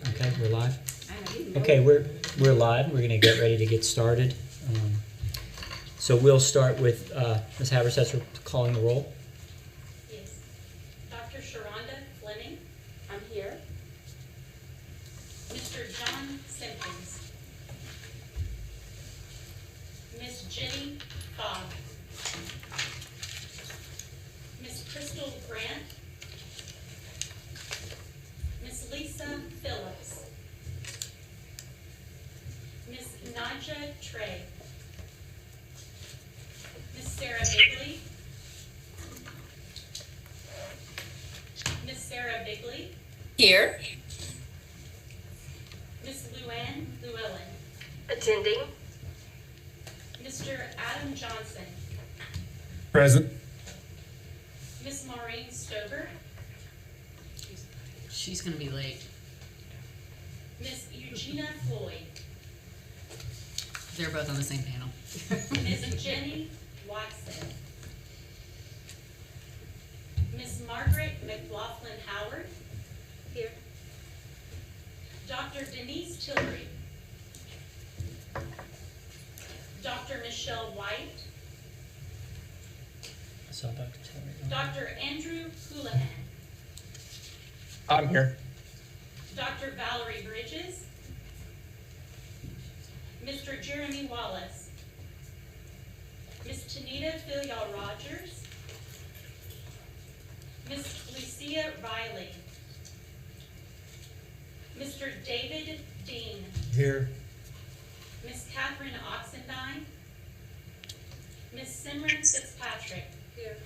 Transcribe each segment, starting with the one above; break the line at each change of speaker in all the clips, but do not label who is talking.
Okay, we're live. Okay, we're live. We're going to get ready to get started. So we'll start with Ms. Haversetzer calling the roll.
Yes. Dr. Sharonda Fleming, I'm here. Mr. John Simpkins. Miss Jenny Fogg. Miss Crystal Grant. Miss Lisa Phillips. Miss Nadja Trey. Miss Sarah Bigley. Miss Sarah Bigley.
Here.
Miss Luann Llewellyn.
Attending.
Mr. Adam Johnson.
Present.
Miss Maureen Stover.
She's gonna be late.
Miss Eugenia Floyd.
They're both on the same panel.
Miss Jenny Watson. Miss Margaret McLaughlin Howard. Here. Dr. Denise Tillery. Dr. Michelle White.
I saw Dr. Tillery.
Dr. Andrew Houlihan.
I'm here.
Dr. Valerie Bridges. Mr. Jeremy Wallace. Miss Tanita Filial Rogers. Miss Lucia Riley. Mr. David Dean.
Here.
Miss Catherine Oxendine. Miss Simran Fitzpatrick. Here.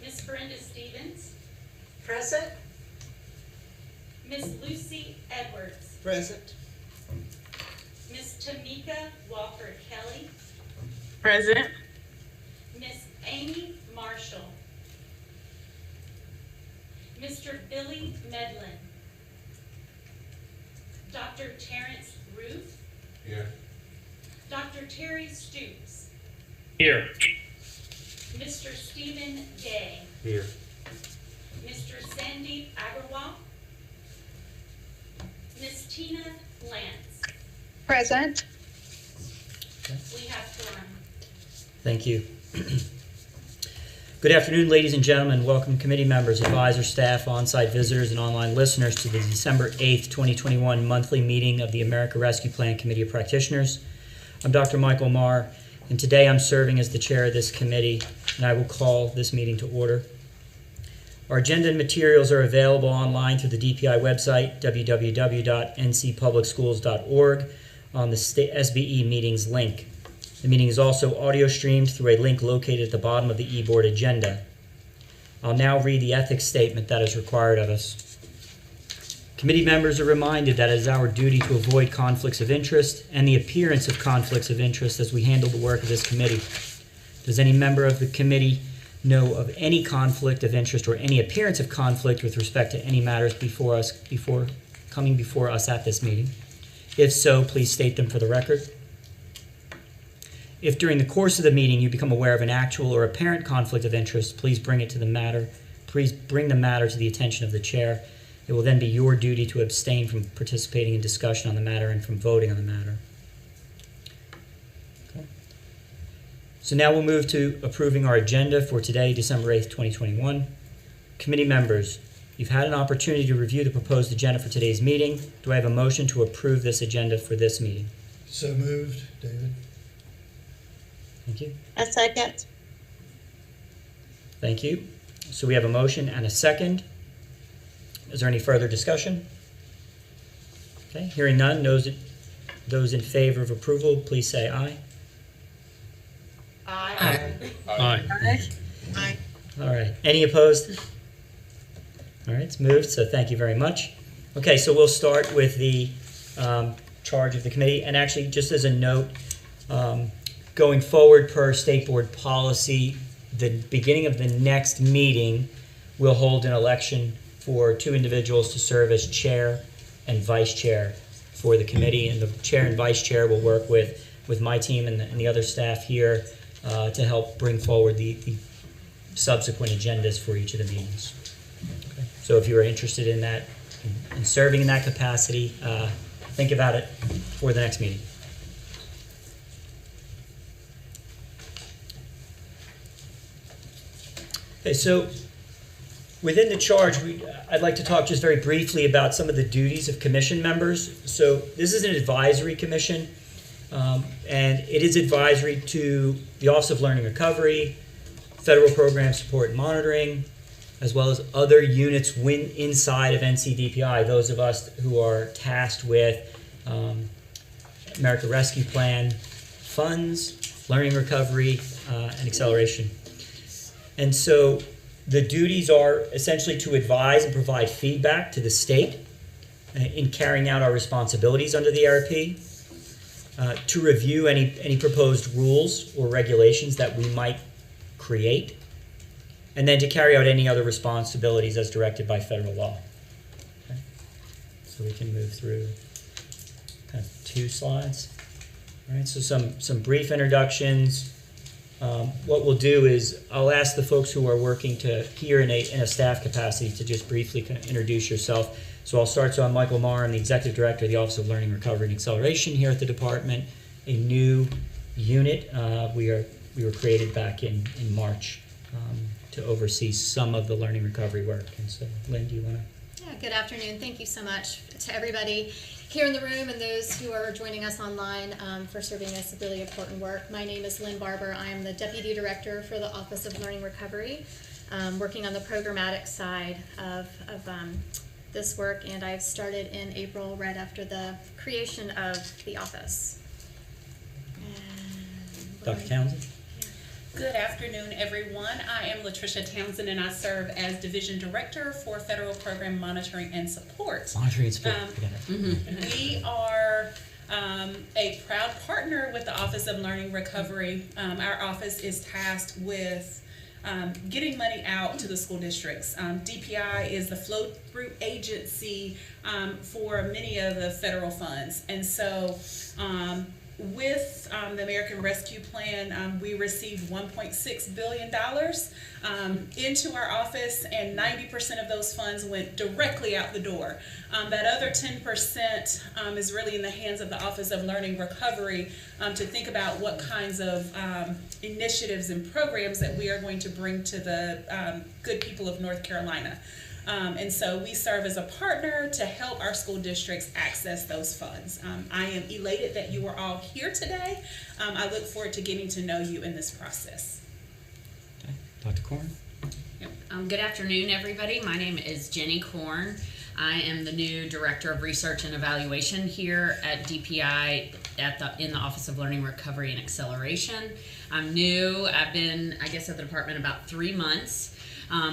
Miss Brenda Stevens.
Present.
Miss Lucy Edwards.
Present.
Miss Tamika Walker Kelly.
Present.
Miss Amy Marshall. Mr. Billy Medlin. Dr. Terrence Ruth.
Here.
Dr. Terry Stoops.
Here.
Mr. Stephen Gay.
Here.
Mr. Sandeep Agarwal. Miss Tina Lance.
Present.
We have quorum.
Thank you. Good afternoon, ladies and gentlemen. Welcome committee members, advisors, staff, on-site visitors, and online listeners to the December 8th, 2021 monthly meeting of the America Rescue Plan Committee of Practitioners. I'm Dr. Michael Marr, and today I'm serving as the chair of this committee, and I will call this meeting to order. Our agenda and materials are available online through the DPI website, www.ncpublicschools.org, on the SBE meetings link. The meeting is also audio streamed through a link located at the bottom of the e-board agenda. I'll now read the ethics statement that is required of us. Committee members are reminded that it is our duty to avoid conflicts of interest and the appearance of conflicts of interest as we handle the work of this committee. Does any member of the committee know of any conflict of interest or any appearance of conflict with respect to any matters before coming before us at this meeting? If so, please state them for the record. If during the course of the meeting you become aware of an actual or apparent conflict of interest, please bring the matter to the attention of the chair. It will then be your duty to abstain from participating in discussion on the matter and from voting on the matter. Okay. So now we'll move to approving our agenda for today, December 8th, 2021. Committee members, you've had an opportunity to review the proposed agenda for today's meeting. Do I have a motion to approve this agenda for this meeting?
So moved, David.
Thank you.
A second.
Thank you. So we have a motion and a second. Is there any further discussion? Okay, hearing none, those in favor of approval, please say aye.
Aye.
Aye.
Aye.
All right. Any opposed? All right, it's moved, so thank you very much. Okay, so we'll start with the charge of the committee. And actually, just as a note, going forward per state board policy, the beginning of the next meeting, we'll hold an election for two individuals to serve as chair and vice chair for the committee. And the chair and vice chair will work with my team and the other staff here to help bring forward the subsequent agendas for each of the meetings. Okay. So if you are interested in that, in serving in that capacity, think about it for the next meeting. Okay, so within the charge, I'd like to talk just very briefly about some of the duties of commission members. So this is an advisory commission, and it is advisory to the Office of Learning Recovery, Federal Program Support and Monitoring, as well as other units inside of NCDPI, those of us who are tasked with America Rescue Plan funds, learning recovery, and acceleration. And so the duties are essentially to advise and provide feedback to the state in carrying out our responsibilities under the ARP, to review any proposed rules or regulations that we might create, and then to carry out any other responsibilities as directed by federal law. Okay. So we can move through kind of 2 slides. All right, so some brief introductions. What we'll do is I'll ask the folks who are working here in a staff capacity to just briefly kind of introduce yourself. So I'll start. So I'm Michael Marr. I'm the Executive Director of the Office of Learning, Recovery, and Acceleration here at the department, a new unit. We were created back in March to oversee some of the learning recovery work. And so, Lynn, do you want to?
Yeah, good afternoon. Thank you so much to everybody here in the room and those who are joining us online for serving us really important work. My name is Lynn Barber. I am the Deputy Director for the Office of Learning Recovery, working on the programmatic side of this work, and I've started in April right after the creation of the office.
Dr. Townsend?
Good afternoon, everyone. I am Latricia Townsend, and I serve as Division Director for Federal Program Monitoring and Support.
Monitoring and support. I got it.
We are a proud partner with the Office of Learning Recovery. Our office is tasked with getting money out to the school districts. DPI is the flow-through agency for many of the federal funds. And so with the American Rescue Plan, we received $1.6 billion into our office, and 90% of those funds went directly out the door. That other 10% is really in the hands of the Office of Learning Recovery to think about what kinds of initiatives and programs that we are going to bring to the good people of North Carolina. And so we serve as a partner to help our school districts access those funds. I am elated that you are all here today. I look forward to getting to know you in this process.
Okay. Dr. Korn?
Yep. Good afternoon, everybody. My name is Jenny Korn. I am the new Director of Research and Evaluation here at DPI in the Office of Learning, Recovery, and Acceleration. I'm new. I've been, at the department about 3 months.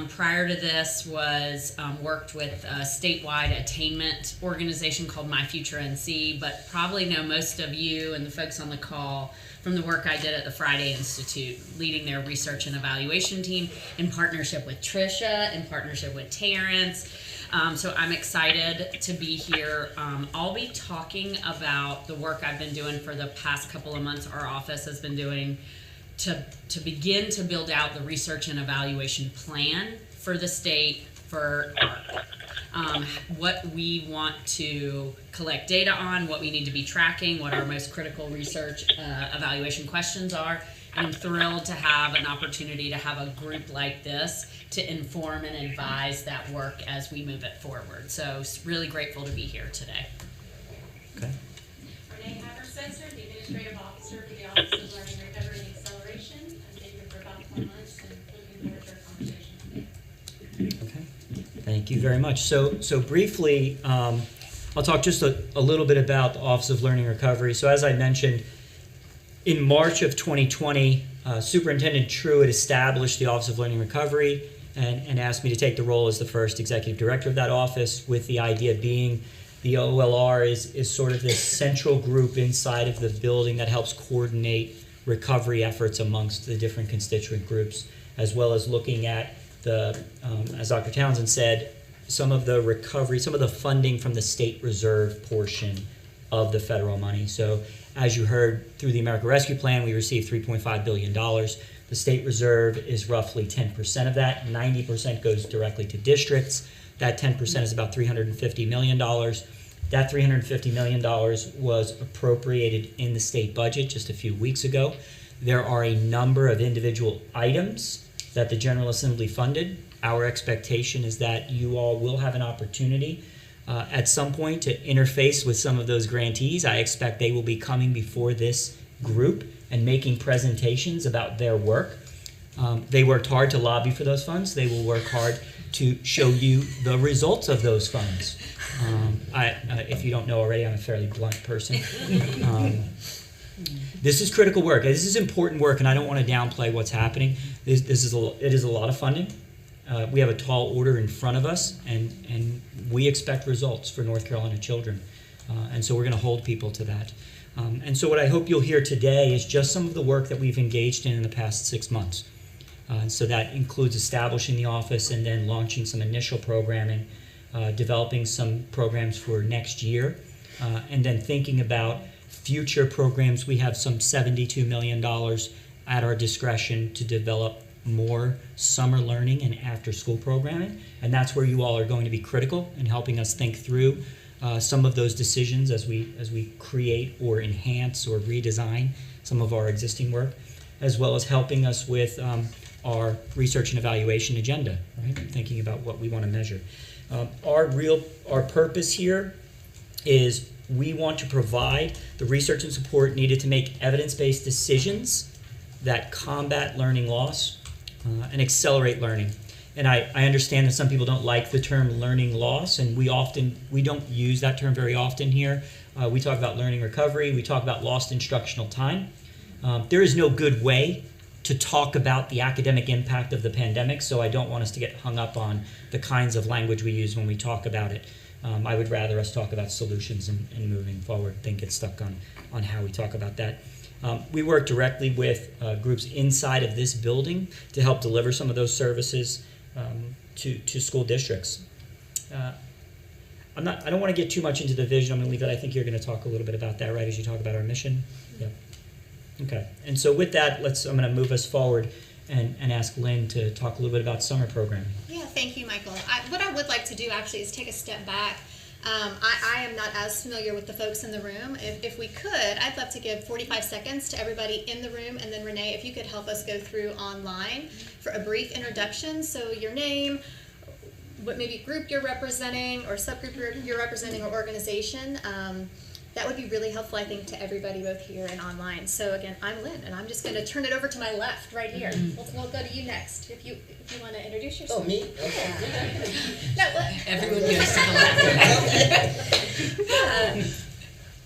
Prior to this was worked with a statewide attainment organization called My Future NC, but probably know most of you and the folks on the call from the work I did at the Friday Institute, leading their research and evaluation team in partnership with Tricia, in partnership with Terrence. So I'm excited to be here. I'll be talking about the work I've been doing for the past couple of months. Our office has been doing to begin to build out the research and evaluation plan for the state for what we want to collect data on, what we need to be tracking, what our most critical research evaluation questions are. I'm thrilled to have an opportunity to have a group like this to inform and advise that work as we move it forward. So really grateful to be here today.
Okay.
Renee Habersetzer, the Administrative Officer for the Office of Learning, Recovery, and Acceleration. I've been here for about 4 months and looking forward to our conversation today.
Okay. Thank you very much. So briefly, I'll talk just a little bit about the Office of Learning Recovery. So as I mentioned, in March of 2020, Superintendent Truitt established the Office of Learning Recovery and asked me to take the role as the first executive director of that office, with the idea being the OLR is sort of this central group inside of the building that helps coordinate recovery efforts amongst the different constituent groups, as well as looking at the, as Dr. Townsend said, some of the recovery, some of the funding from the state reserve portion of the federal money. So As you heard, through the American Rescue Plan, we received $3.5 billion. The state reserve is roughly 10% of that. 90% goes directly to districts. That 10% is about $350 million. That $350 million was appropriated in the state budget just a few weeks ago. There are a number of individual items that the General Assembly funded. Our expectation is that you all will have an opportunity at some point to interface with some of those grantees. I expect they will be coming before this group and making presentations about their work. They worked hard to lobby for those funds. They will work hard to show you the results of those funds. If you don't know already, I'm a fairly blunt person. This is critical work. This is important work, and I don't want to downplay what's happening. It is a lot of funding. We have a tall order in front of us, and we expect results for North Carolina children. And so we're going to hold people to that. And so what I hope you'll hear today is just some of the work that we've engaged in the past 6 months. So that includes establishing the office and then launching some initial programming, developing some programs for next year, and then thinking about future programs. We have some $72 million at our discretion to develop more summer learning and after-school programming, and that's where you all are going to be critical in helping us think through some of those decisions as we create or enhance or redesign some of our existing work, as well as helping us with our research and evaluation agenda, right? Thinking about what we want to measure. Our purpose here is we want to provide the research and support needed to make evidence-based decisions that combat learning loss and accelerate learning. And I understand that some people don't like the term learning loss, and we don't use that term very often here. We talk about learning recovery. We talk about lost instructional time. There is no good way to talk about the academic impact of the pandemic, so I don't want us to get hung up on the kinds of language we use when we talk about it. I would rather us talk about solutions and moving forward than get stuck on how we talk about that. We work directly with groups inside of this building to help deliver some of those services to school districts. I don't want to get too much into the vision. I'm going to leave that. I think you're going to talk a little bit about that, right, as you talk about our mission? Yep. Okay. And so with that, I'm going to move us forward and ask Lynn to talk a little bit about summer programming.
Yeah, thank you, Michael. What I would like to do actually is take a step back. I am not as familiar with the folks in the room. If we could, I'd love to give 45 seconds to everybody in the room, and then Renee, if you could help us go through online for a brief introduction. So your name, what maybe group you're representing, or subgroup you're representing, or organization. That would be really helpful, I think, to everybody both here and online. So again, I'm Lynn, and I'm just going to turn it over to my left, right here. We'll go to you next, if you want to introduce yourself.
Oh, me? Okay.
No, what?
Everyone goes to the left.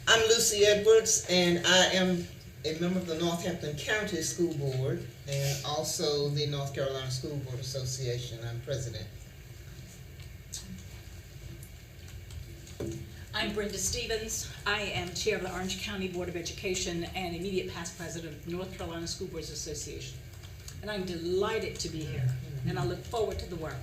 I'm Lucy Edwards, and I am a member of the Northampton County School Board and also the North Carolina School Board Association. I'm president.
I'm Brenda Stevens. I am chair of the Orange County Board of Education and immediate past president of the North Carolina School Boards Association. And I'm delighted to be here, and I look forward to the work.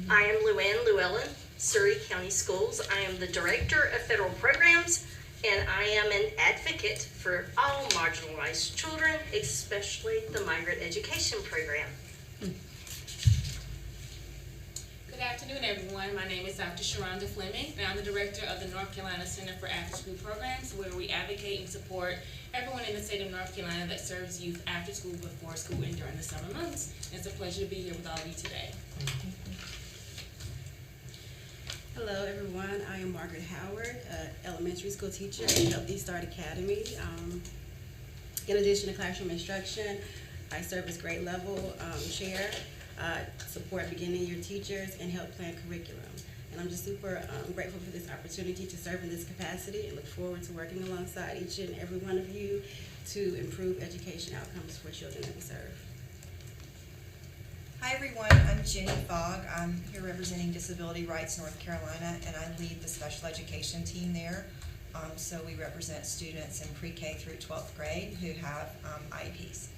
I am Luann Llewellyn, Surrey County Schools. I am the Director of Federal Programs, and I am an advocate for all marginalized children, especially the Migrant Education Program.
Good afternoon, everyone. My name is Dr. Sharonda Fleming, and I'm the director of the North Carolina Center for After-School Programs, where we advocate and support everyone in the state of North Carolina that serves youth after school, before school, and during the summer months. It's a pleasure to be here with all of you today.
Hello, everyone. I am Margaret Howard, elementary school teacher at Help East Start Academy. In addition to classroom instruction, I serve as grade level chair, support beginning year teachers, and help plan curriculum. And I'm just super grateful for this opportunity to serve in this capacity, and look forward to working alongside each and every one of you to improve education outcomes for children that we serve.
Hi everyone, I'm Jenny Fogg. I'm here representing Disability Rights North Carolina, and I lead the special education team there. So we represent students in pre-K through 12th grade who have IEPs.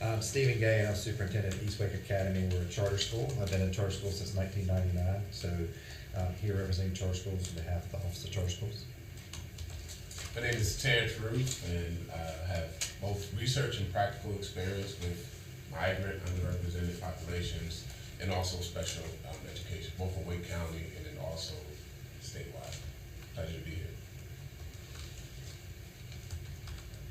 I'm Stephen Gay, and I'm superintendent at East Wake Academy. We're a charter school. I've been in charter school since 1999, so here representing charter schools on behalf of the Office of Charter Schools.
My name is Terrence Ruth, and I have both research and practical experience with migrant, underrepresented populations, and also special education, both in Wake County and then also statewide. Pleasure to be here.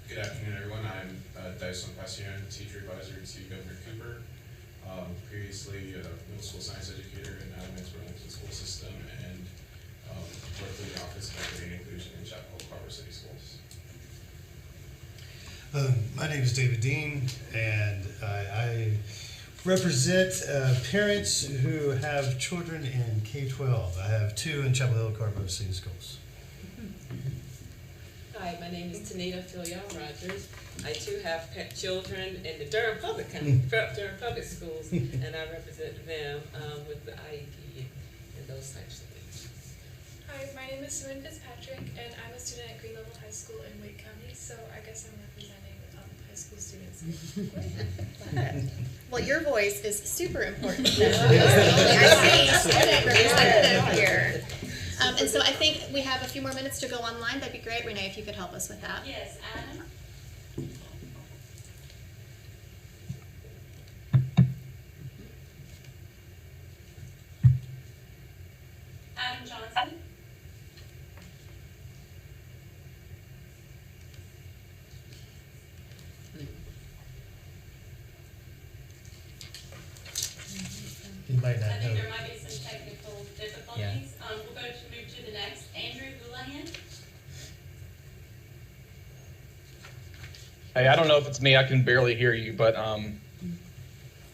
Good afternoon, everyone. I'm Dyson Passione, teacher advisor to Governor Cooper. Previously a middle school science educator in Adams Burlington School System, and worked in the Office of Equity and Inclusion in Chapel Hill, Carver City Schools.
My name is David Dean, and I represent parents who have children in K-12. I have 2 in Chapel Hill, Carver City Schools.
Hi, my name is Tanita Filion-Rogers. I too have children in the Durham Public Schools, and I represent them with the IEP and those types of things.
Hi, my name is Simone Fitzpatrick, and I'm a student at Green Level High School in Wake County, so I guess I'm representing high school students.
Well, your voice is super important. I see student representative here. And so I think we have a few more minutes to go online. That'd be great, Renee, if you could help us with that.
Yes, Adam? Adam Johnson?
You might not
I think
know.
there might be some technical difficulties. We'll go to move to the next. Andrew Houlihan?
Hey, I don't know if it's me. I can barely hear you, but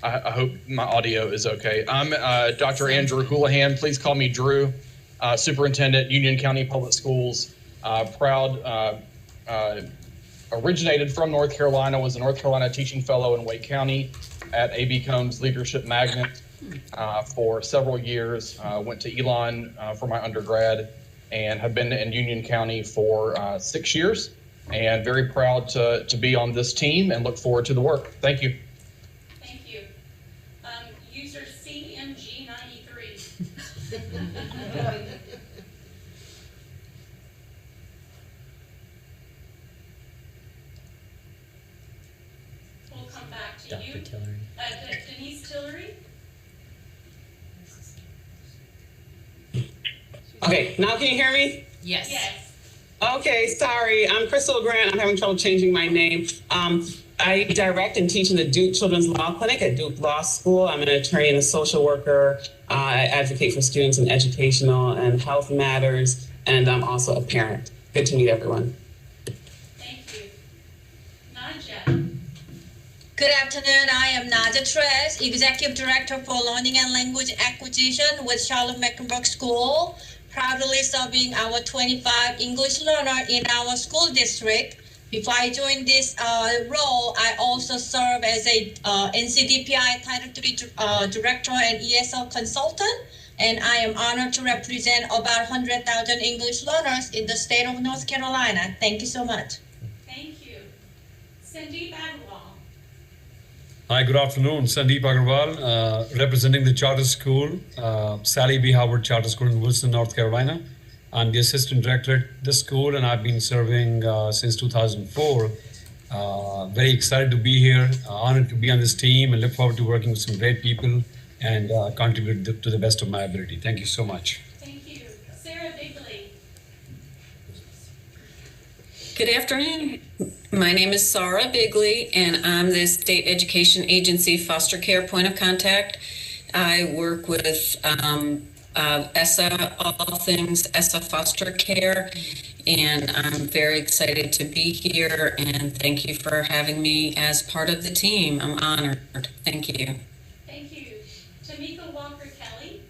I hope my audio is okay. I'm Dr. Andrew Houlihan. Please call me Drew, Superintendent, Union County Public Schools. Proud, originated from North Carolina, was a North Carolina teaching fellow in Wake County at A.B. Combs Leadership Magnet for several years. Went to Elon for my undergrad and have been in Union County for 6 years. And very proud to be on this team and look forward to the work. Thank you.
Thank you. User CMG93. We'll come back to you.
Dr. Tillery.
Denise Tillery?
Okay, now can you hear me?
Yes.
Yes.
Okay, sorry. I'm Crystal Grant. I'm having trouble changing my name. I direct and teach in the Duke Children's Law Clinic at Duke Law School. I'm an attorney and a social worker. I advocate for students in educational and health matters, and I'm also a parent. Good to meet everyone.
Thank you. Nadja?
Good afternoon. I am Nadja Tres, Executive Director for Learning and Language Acquisition with Charlotte-Mecklenburg School. Proudly serving our 25 English learners in our school district. Before I joined this role, I also serve as a NCDPI Title III Director and ESL Consultant, and I am honored to represent about 100,000 English learners in the state of North Carolina. Thank you so much.
Thank you. Sandeep Agarwal?
Hi, good afternoon. Sandeep Agarwal, representing the charter school, Sally B. Howard Charter School in Wilson, North Carolina. I'm the assistant director at the school, and I've been serving since 2004. Very excited to be here, honored to be on this team, and look forward to working with some great people and contribute to the best of my ability. Thank you so much.
Thank you. Sarah Bigley?
Good afternoon. My name is Sarah Bigley, and I'm the State Education Agency Foster Care Point of Contact. I work with ESSA, all things ESSA foster care, and I'm very excited to be here, and thank you for having me as part of the team. I'm honored. Thank you.
Thank you. Tamika Walker-Kelly?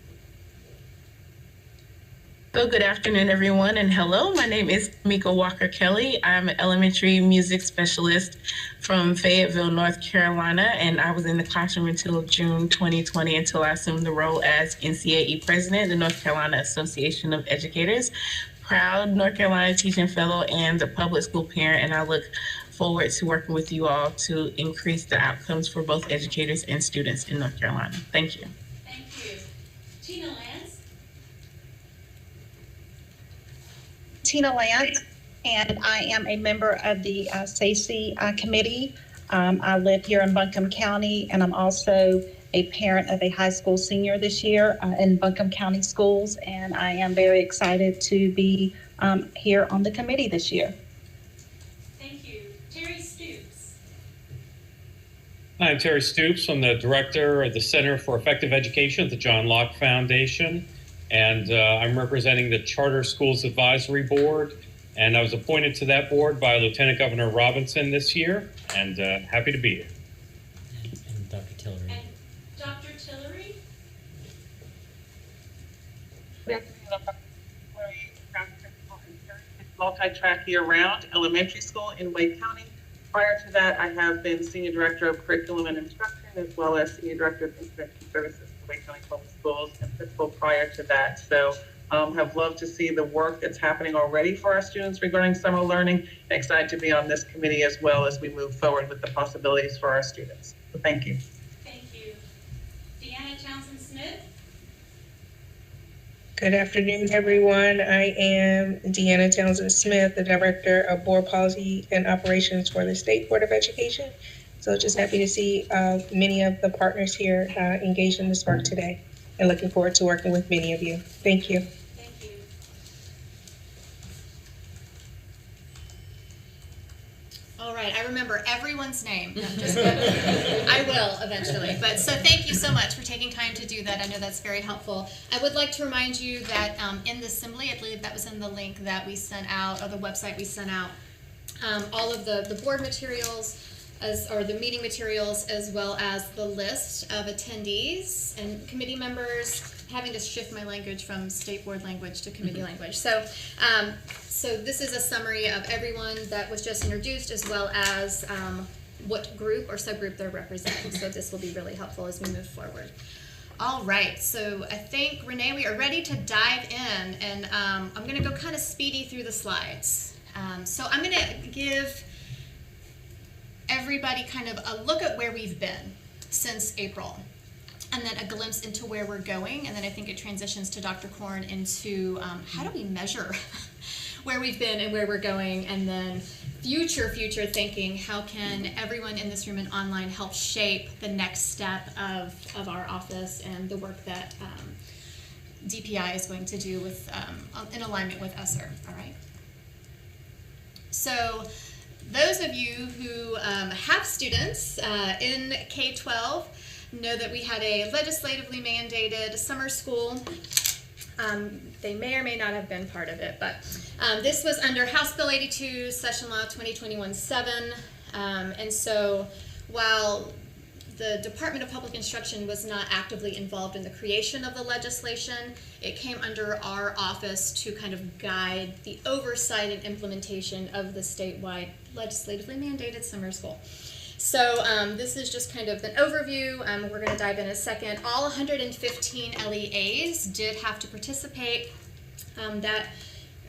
So good afternoon, everyone, and hello. My name is Mika Walker-Kelly. I'm an elementary music specialist from Fayetteville, North Carolina, and I was in the classroom until June 2020 until I assumed the role as NCAE President, the North Carolina Association of Educators. Proud North Carolina Teaching Fellow and a public school parent, and I look forward to working with you all to increase the outcomes for both educators and students in North Carolina. Thank you.
Thank you. Tina Lance?
Tina Lance, and I am a member of the SACE committee. I live here in Buncombe County, and I'm also a parent of a high school senior this year in Buncombe County Schools, and I am very excited to be here on the committee this year.
Thank you. Terry Stoops.
Hi, I'm Terry Stoops. I'm the director of the Center for Effective Education at the John Locke Foundation, and I'm representing the Charter Schools Advisory Board, and I was appointed to that board by Lieutenant Governor Robinson this year, and happy to be here.
And Dr. Tillery.
And Dr. Tillery?
Multi-track year-round elementary school in Wake County. Prior to that, I have been Senior Director of Curriculum and Instruction, as well as Senior Director of Intervention Services for Wake County Public Schools, and principal prior to that. So have loved to see the work that's happening already for our students regarding summer learning, and excited to be on this committee as well as we move forward with the possibilities for our students. So thank you.
Thank you. Deanna Townsend-Smith.
Good afternoon, everyone. I am Deanna Townsend-Smith, the Director of Board Policy and Operations for the State Board of Education. So just happy to see many of the partners here engaged in this work today, and looking forward to working with many of you. Thank you.
Thank you.
All right, I remember everyone's name. No, just kidding. I will eventually. But so thank you so much for taking time to do that. I know that's very helpful. I would like to remind you that in the assembly, I believe that was in the link that we sent out, or the website we sent out, all of the board materials, or the meeting materials, as well as the list of attendees and committee members. Having to shift my language from state board language to committee language. So this is a summary of everyone that was just introduced, as well as what group or subgroup they're representing. So this will be really helpful as we move forward. All right, so I think, Renee, we are ready to dive in, and I'm gonna go kind of speedy through the slides. So I'm gonna give everybody kind of a look at where we've been since April, and then a glimpse into where we're going, and then I think it transitions to Dr. Korn into how do we measure where we've been and where we're going, and then future thinking, how can everyone in this room and online help shape the next step of our office and the work that DPI is going to do with in alignment with ESSER, all right? So those of you who have students in K-12 know that we had a legislatively mandated summer school. They may or may not have been part of it, but this was under House Bill 82, Session Law 2021-7. And so while the Department of Public Instruction was not actively involved in the creation of the legislation, it came under our office to kind of guide the oversight and implementation of the statewide legislatively mandated summer school. So this is just kind of an overview. We're going to dive in a second. All 115 LEAs did have to participate. That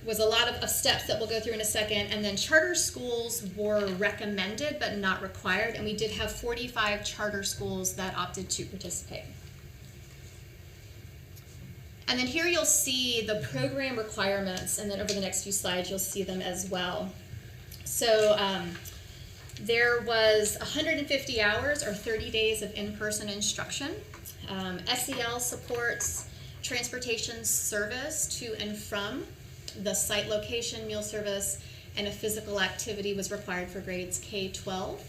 was a lot of steps that we'll go through in a second. And then charter schools were recommended but not required. And we did have 45 charter schools that opted to participate. And then here you'll see the program requirements. And then over the next few slides, you'll see them as well. So there was 150 hours or 30 days of in-person instruction. SEL supports transportation service to and from the site location, meal service, and a physical activity was required for grades K-12.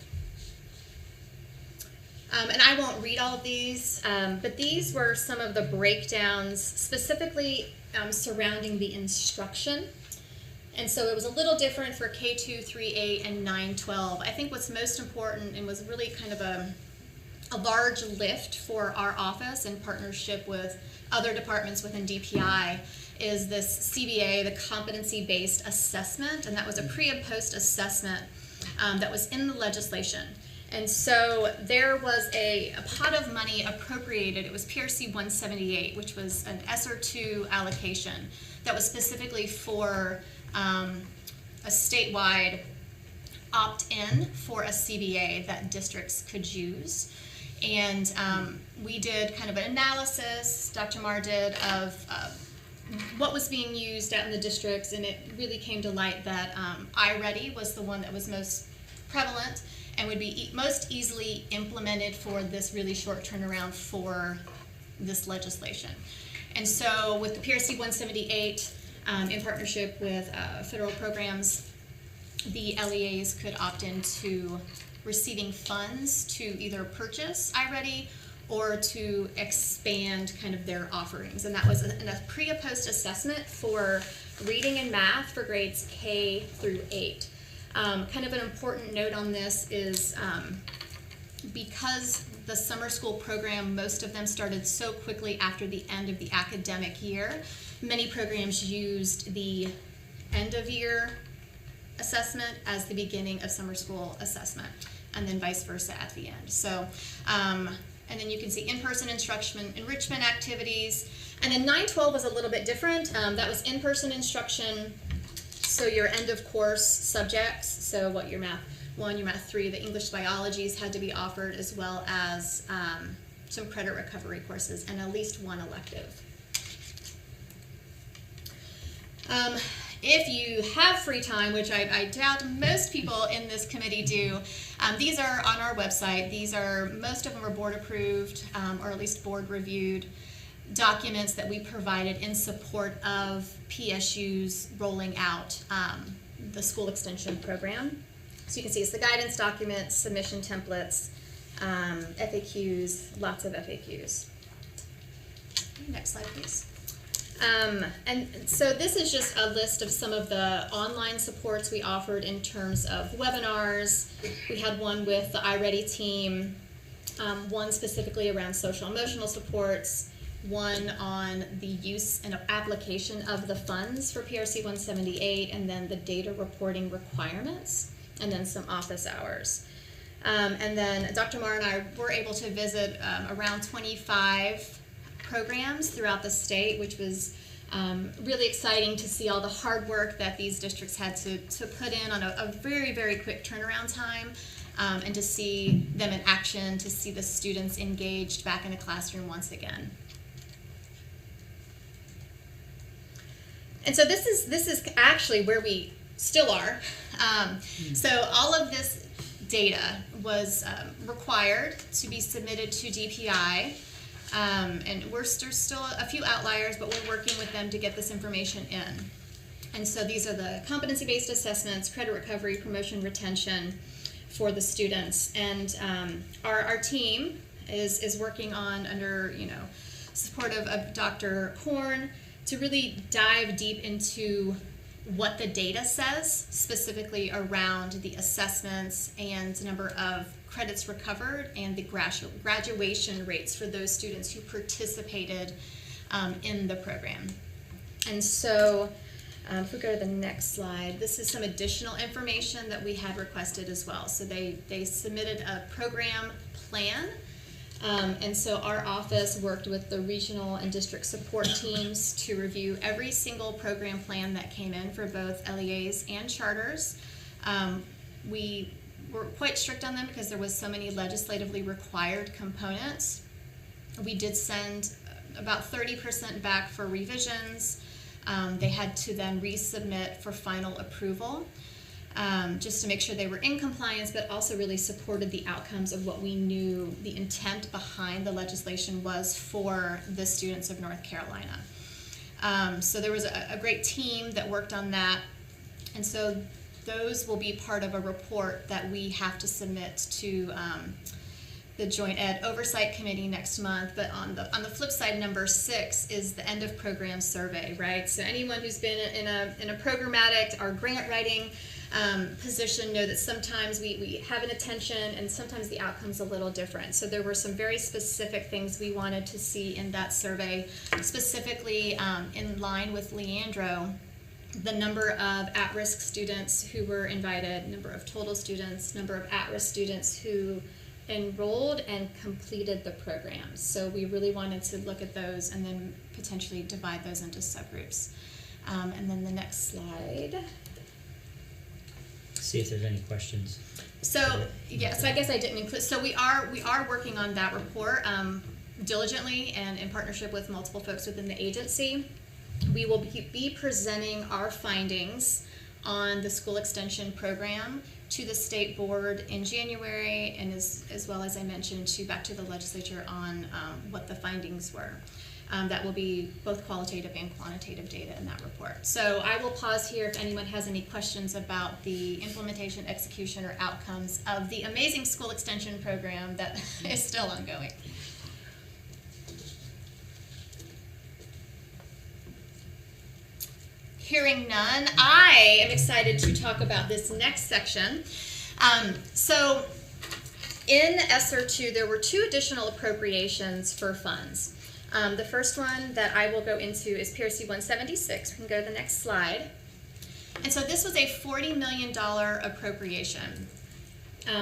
And I won't read all of these, but these were some of the breakdowns specifically surrounding the instruction. And so it was a little different for K2, 3A, and 9-12. I think what's most important, and was really kind of a large lift for our office in partnership with other departments within DPI, is this CBA, the competency-based assessment, and that was a pre and post assessment that was in the legislation. And so there was a pot of money appropriated. It was PRC 178, which was an ESSER 2 allocation that was specifically for a statewide opt-in for a CBA that districts could use. And we did kind of an analysis, Dr. Marr did, of what was being used out in the districts, and it really came to light that iReady was the one that was most prevalent and would be most easily implemented for this really short turnaround for this legislation. And so with the PRC 178, in partnership with federal programs, the LEAs could opt into receiving funds to either purchase iReady or to expand kind of their offerings. And that was a pre and post assessment for reading and math for grades K through 8. Kind of an important note on this is because the summer school program, most of them started so quickly after the end of the academic year, many programs used the end of year assessment as the beginning of summer school assessment, and then vice versa at the end. So, and then you can see in-person instruction, enrichment activities, and then 912 was a little bit different. That was in-person instruction, so your end of course subjects, so what your math 1, your math 3, the English biologies had to be offered, as well as some credit recovery courses and at least one elective. If you have free time, which I doubt most people in this committee do, these are on our website. These are, most of them are board approved, or at least board reviewed documents that we provided in support of PSU's rolling out the school extension program. So you can see it's the guidance documents, submission templates, FAQs, lots of FAQs. Next slide, please. And so this is just a list of some of the online supports we offered in terms of webinars. We had one with the iReady team, one specifically around social emotional supports, one on the use and application of the funds for PRC 178, and then the data reporting requirements, and then some office hours. And then Dr. Marr and I were able to visit around 25 programs throughout the state, which was really exciting to see all the hard work that these districts had to put in on a very, very quick turnaround time, and to see them in action, to see the students engaged back in the classroom once again. And so this is actually where we still are. So all of this data was required to be submitted to DPI. And there's still a few outliers, but we're working with them to get this information in. And so these are the competency-based assessments, credit recovery, promotion, retention for the students. And our team is working on, under support of Dr. Korn, to really dive deep into what the data says, specifically around the assessments and number of credits recovered and the graduation rates for those students who participated in the program. And so if we go to the next slide, this is some additional information that we had requested as well. So they submitted a program plan, and so our office worked with the regional and district support teams to review every single program plan that came in for both LEAs and charters. We were quite strict on them because there was so many legislatively required components. We did send about 30% back for revisions. They had to then resubmit for final approval, just to make sure they were in compliance, but also really supported the outcomes of what we knew the intent behind the legislation was for the students of North Carolina. So there was a great team that worked on that. And so those will be part of a report that we have to submit to the Joint Ed Oversight Committee next month. But on the flip side, number 6 is the end of program survey, right? So anyone who's been in a programmatic or grant writing position know that sometimes we have an attention and sometimes the outcome's a little different. So there were some very specific things we wanted to see in that survey, specifically in line with Leandro, the number of at-risk students who were invited, number of total students, number of at-risk students who enrolled and completed the program. So we really wanted to look at those and then potentially divide those into subgroups. And then the next slide.
See if there's any questions.
So yeah, so I guess I didn't include. So we are working on that report diligently and in partnership with multiple folks within the agency. we will be presenting our findings on the school extension program to the state board in January, and as well as I mentioned, back to the legislature on what the findings were. That will be both qualitative and quantitative data in that report. So I will pause here if anyone has any questions about the implementation, execution, or outcomes of the amazing school extension program that is still ongoing. Hearing none, I am excited to talk about this next section. So in ESSER 2, there were 2 additional appropriations for funds. The first one that I will go into is PRC 176. We can go to the next slide. And so this was a $40 million appropriation,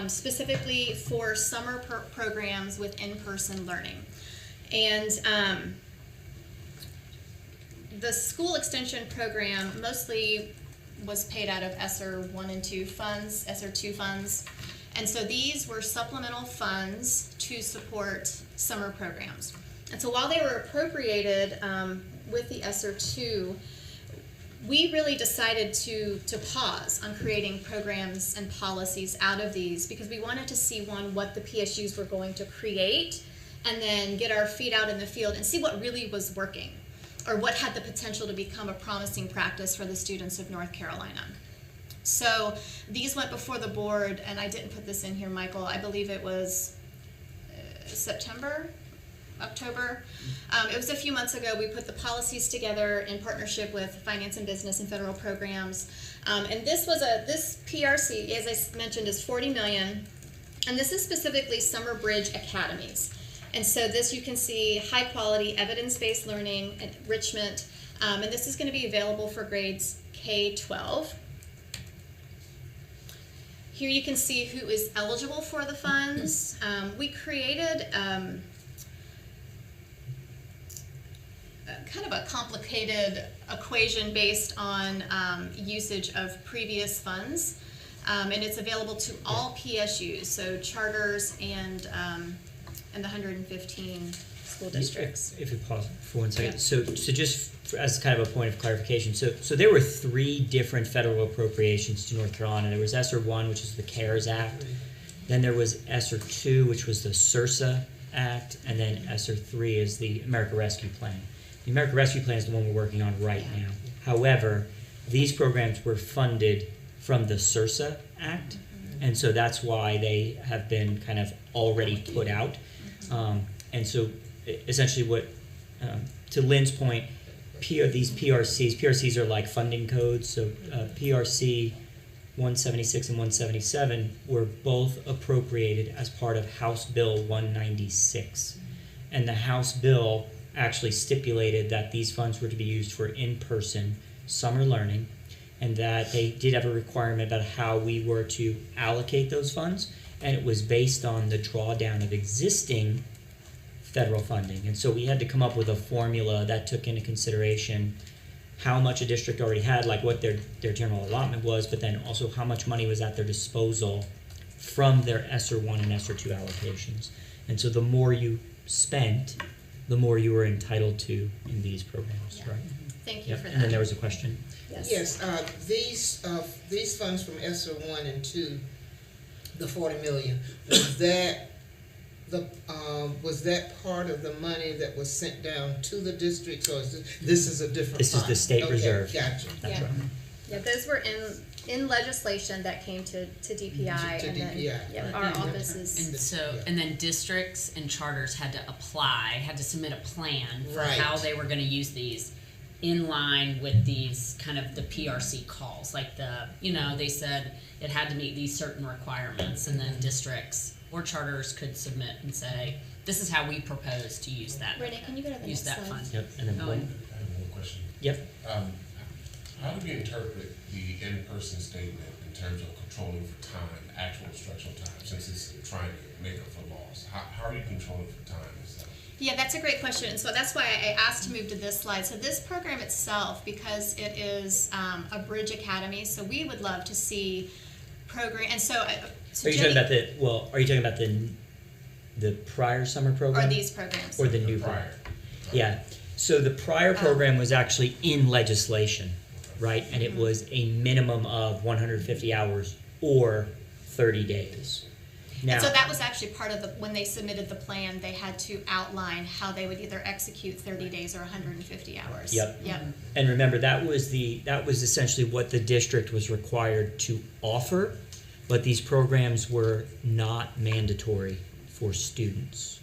specifically for summer programs with in-person learning. And the school extension program mostly was paid out of ESSER 1 and 2 funds, ESSER 2 funds. And so these were supplemental funds to support summer programs. And so while they were appropriated with the ESSER 2, we really decided to pause on creating programs and policies out of these because we wanted to see, one, what the PSUs were going to create, and then get our feet out in the field and see what really was working, or what had the potential to become a promising practice for the students of North Carolina. So these went before the board, and I didn't put this in here, Michael. I believe it was October. It was a few months ago. We put the policies together in partnership with Finance and Business and federal programs. And this PRC, as I mentioned, is $40 million. And this is specifically Summer Bridge Academies. And so this, you can see, high quality evidence-based learning enrichment. And this is going to be available for grades K-12. Here you can see who is eligible for the funds. We created kind of a complicated equation based on usage of previous funds. And it's available to all PSUs, so charters and the 115 school districts.
If you pause for 1 second.
Yeah.
So just as kind of a point of clarification, so there were 3 different federal appropriations to North Carolina. There was ESSER 1, which is the CARES Act. Then there was ESSER 2, which was the SRSA Act. And then ESSER 3 is the America Rescue Plan. The America Rescue Plan is the one we're working on right now. However, these programs were funded from the SRSA Act. And so that's why they have been kind of already put out. And so essentially what, to Lynn's point, these PRCs are like funding codes. So PRC 176 and 177 were both appropriated as part of House Bill 196. And the House bill actually stipulated that these funds were to be used for in-person summer learning, and that they did have a requirement about how we were to allocate those funds, and it was based on the drawdown of existing federal funding. And so we had to come up with a formula that took into consideration how much a district already had, like what their general allotment was, but then also how much money was at their disposal from their ESSER 1 and ESSER 2 allocations. And so the more you spent, the more you were entitled to in these programs, right?
Thank you for that.
And then there was a question.
Yes, these funds from ESSER 1 and 2, the $40 million, was that part of the money that was sent down to the districts, or is this is a different
This is
fund?
the state reserve.
Gotcha.
That's right.
Yeah, those were in legislation that came to DPI,
To
and then
DPI,
our offices.
And then districts and charters had to submit a plan for
Right.
how they were going to use these in line with these kind of the PRC calls. Like they said it had to meet these certain requirements, and then districts or charters could submit and say, this is how we propose to use that.
Renee, can you go to the
use
next
that
slide?
fund.
Yep, and then
Oh,
Blake.
I have one question.
Yep.
How do we interpret the in-person statement in terms of controlling for time, actual instructional time, since it's trying to make up for loss? How are you controlling for time and stuff?
Yeah, that's a great question. And so that's why I asked to move to this slide. So this program itself, because it is a Bridge Academy, so we would love to see program. And so,
Are you talking about the prior summer program?
Or these programs?
Or the new program? Yeah. So the prior program was actually in legislation, right? And it was a minimum of 150 hours or 30 days. Now,
And so that was actually part of when they submitted the plan, they had to outline how they would either execute 30 days or 150 hours.
Yep.
Yep.
And remember, that was essentially what the district was required to offer, but these programs were not mandatory for students.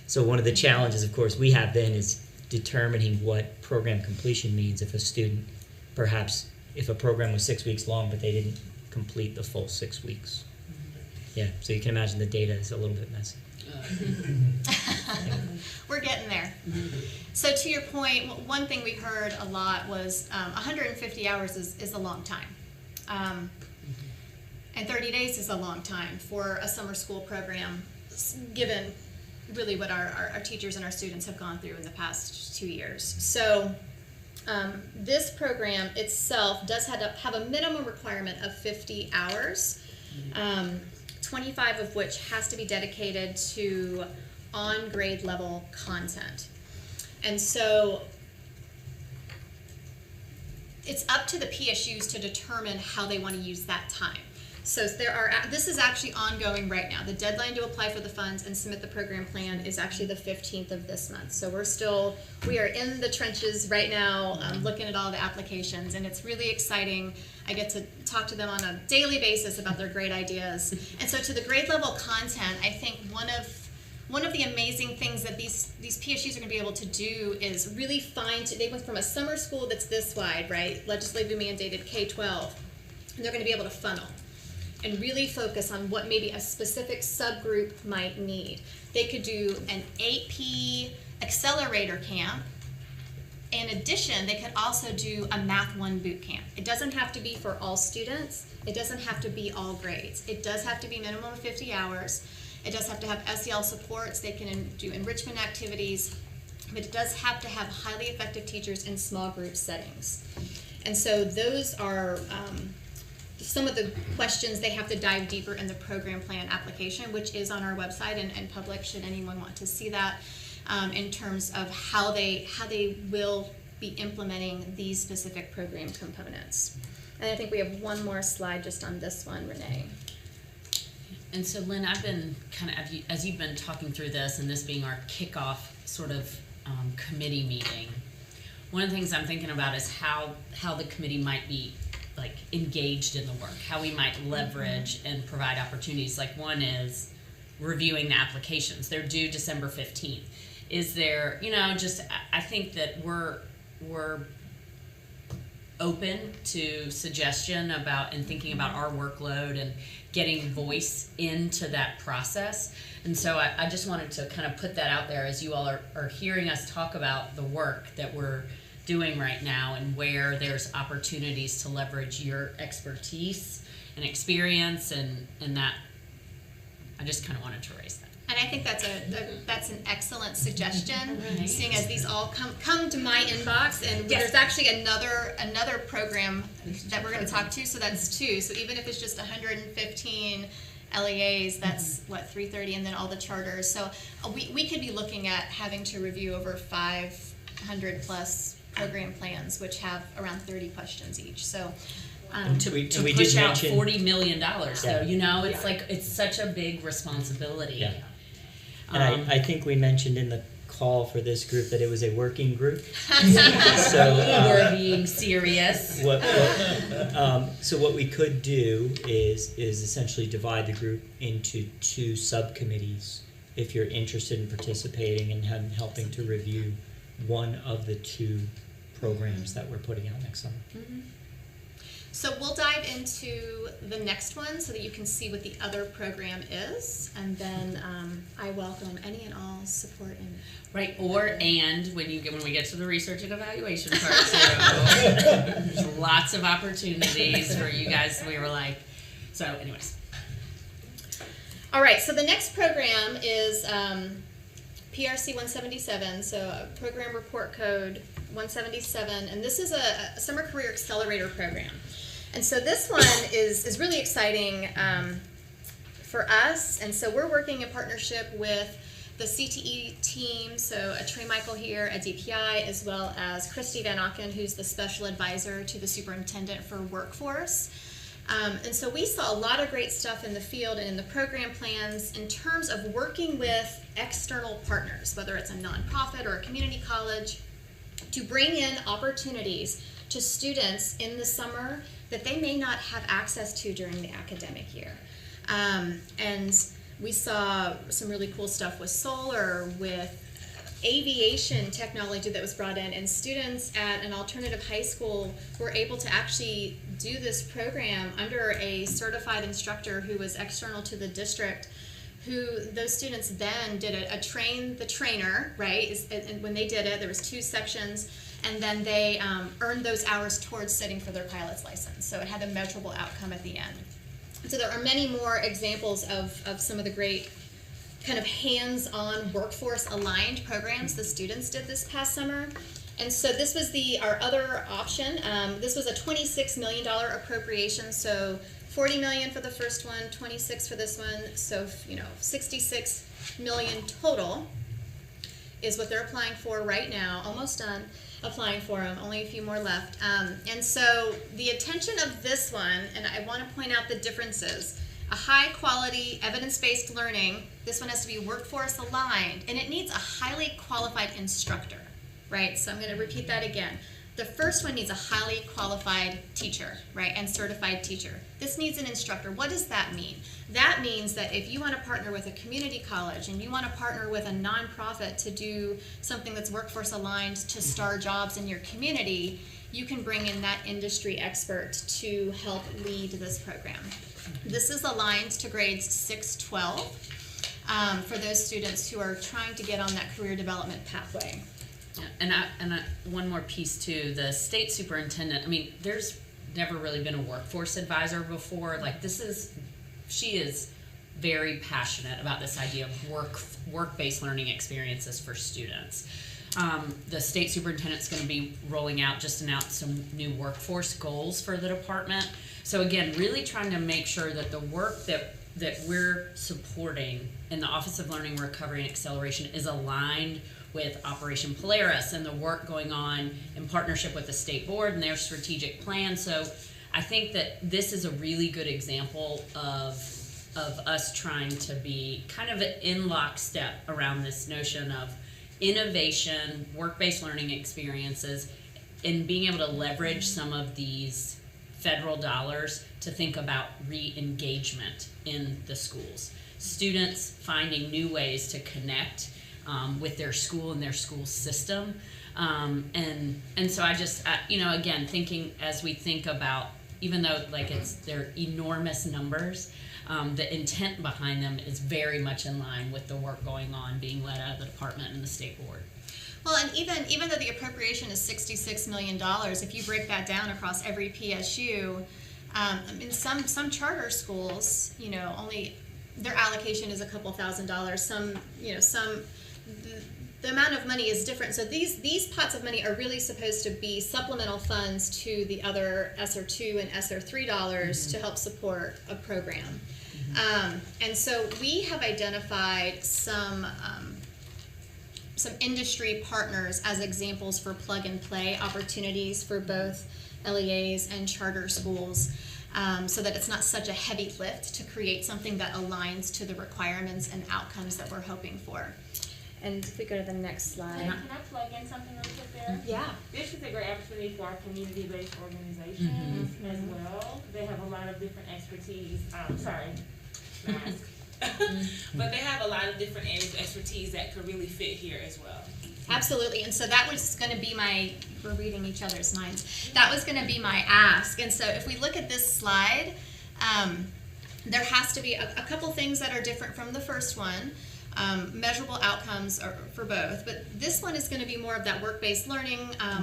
So one of the challenges, of course, we have then is determining what program completion means if a student, perhaps if a program was 6 weeks long, but they didn't complete the full 6 weeks. Yeah, so you can imagine the data is a little bit messy.
We're getting there. So to your point, one thing we heard a lot was 150 hours is a long time. And 30 days is a long time for a summer school program, given really what our teachers and our students have gone through in the past 2 years. So this program itself does have a minimum requirement of 50 hours. 25 of which has to be dedicated to on grade level content. And so it's up to the PSUs to determine how they want to use that time. So this is actually ongoing right now. The deadline to apply for the funds and submit the program plan is actually the 15th of this month. So we are in the trenches right now, looking at all the applications, and it's really exciting. I get to talk to them on a daily basis about their great ideas. And so to the grade level content, I think one of the amazing things that these PSUs are going to be able to do is really they went from a summer school that's this wide, right, legislatively mandated K-12, and they're going to be able to funnel and really focus on what maybe a specific subgroup might need. They could do an AP accelerator camp. In addition, they could also do a Math 1 boot camp. It doesn't have to be for all students. It doesn't have to be all grades. It does have to be minimum of 50 hours. It does have to have SEL supports. They can do enrichment activities. But it does have to have highly effective teachers in small group settings. And so those are some of the questions they have to dive deeper in the program plan application, which is on our website and public should anyone want to see that, in terms of how they will be implementing these specific program components. And I think we have one more slide just on this one, Renee.
And so, Lynn, I've been as you've been talking through this and this being our kickoff sort of committee meeting, one of the things I'm thinking about is how the committee might be like engaged in the work, how we might leverage and provide opportunities. Like one is reviewing the applications. They're due December 15th. Is there, I think that we're open to suggestion about and thinking about our workload and getting voice into that process. And so I just wanted to kind of put that out there as you all are hearing us talk about the work that we're doing right now and where there's opportunities to leverage your expertise and experience and that I just kind of wanted to raise that.
And I think that's an excellent suggestion, seeing as these all come to my inbox, and there's actually another program that we're going to talk to, so that's 2. So even if it's just 115 LEAs, that's 330, and then all the charters. So we could be looking at having to review over 500 plus program plans, which have around 30 questions each. So
to push out $40 million, so it's like it's such a big responsibility.
Yeah. And I think we mentioned in the call for this group that it was a working group. So
we're being serious.
So what we could do is essentially divide the group into 2 subcommittees if you're interested in participating and helping to review one of the 2 programs that we're putting out next summer.
Mm-hmm. So we'll dive into the next one so that you can see what the other program is, and then I welcome any and all support in it.
Right, and when we get to the research and evaluation part too, there's lots of opportunities for you guys. We were like, so anyways.
All right, so the next program is PRC 177, so Program Report Code 177, and this is a Summer Career Accelerator program. And so this one is really exciting for us, and so we're working in partnership with the CTE team, so Trey Michael here at DPI, as well as Christy Van Auken, who's the special advisor to the superintendent for workforce. And so we saw a lot of great stuff in the field and in the program plans in terms of working with external partners, whether it's a nonprofit or a community college, to bring in opportunities to students in the summer that they may not have access to during the academic year. And we saw some really cool stuff with solar, with aviation technology that was brought in, and students at an alternative high school were able to actually do this program under a certified instructor who was external to the district, who those students then did a train the trainer, right? And when they did it, there was 2 sections, and then they earned those hours towards sitting for their pilot's license. So it had a measurable outcome at the end. So there are many more examples of some of the great kind of hands-on workforce aligned programs the students did this past summer. And so this was our other option. This was a $26 million appropriation, so $40 million for the first one, 26 for this one, so $66 million total is what they're applying for right now, almost done applying for them, only a few more left. And so the attention of this one, and I want to point out the differences, a high quality evidence-based learning, this one has to be workforce aligned, and it needs a highly qualified instructor, right? So I'm going to repeat that again. The first one needs a highly qualified teacher, right, and certified teacher. This needs an instructor. What does that mean? That means that if you want to partner with a community college and you want to partner with a nonprofit to do something that's workforce aligned to star jobs in your community, you can bring in that industry expert to help lead this program. This is aligned to grades 6-12 for those students who are trying to get on that career development pathway.
Yeah, and one more piece too, the state superintendent, I mean, there's never really been a workforce advisor before. Like she is very passionate about this idea of work-based learning experiences for students. The state superintendent's going to be rolling out, just announced some new workforce goals for the department. So again, really trying to make sure that the work that we're supporting in the Office of Learning, Recovery, and Acceleration is aligned with Operation Polaris and the work going on in partnership with the state board and their strategic plan. So I think that this is a really good example of us trying to be kind of in lockstep around this notion of innovation, work-based learning experiences, and being able to leverage some of these federal dollars to think about re-engagement in the schools. Students finding new ways to connect with their school and their school system. And so I just, again, thinking as we think about, even though they're enormous numbers, the intent behind them is very much in line with the work going on being led out of the department and the state board.
Well, and even though the appropriation is $66 million, if you break that down across every PSU, in some charter schools, only their allocation is a couple $1,000s. The amount of money is different. So these pots of money are really supposed to be supplemental funds to the other ESSER 2 and ESSER 3 dollars to help support a program. And so we have identified some industry partners as examples for plug and play opportunities for both LEAs and charter schools, so that it's not such a heavy lift to create something that aligns to the requirements and outcomes that we're hoping for. And if we go to the next slide.
Can I plug in something really quick there?
Yeah.
This is a great opportunity for our community-based organizations as well. They have a lot of different expertise. But they have a lot of different areas of expertise that could really fit here as well.
Absolutely, and so that was going to be we're reading each other's minds. That was going to be my ask. And so if we look at this slide, there has to be a couple things that are different from the first one. Measurable outcomes are for both, but this one is going to be more of that work-based learning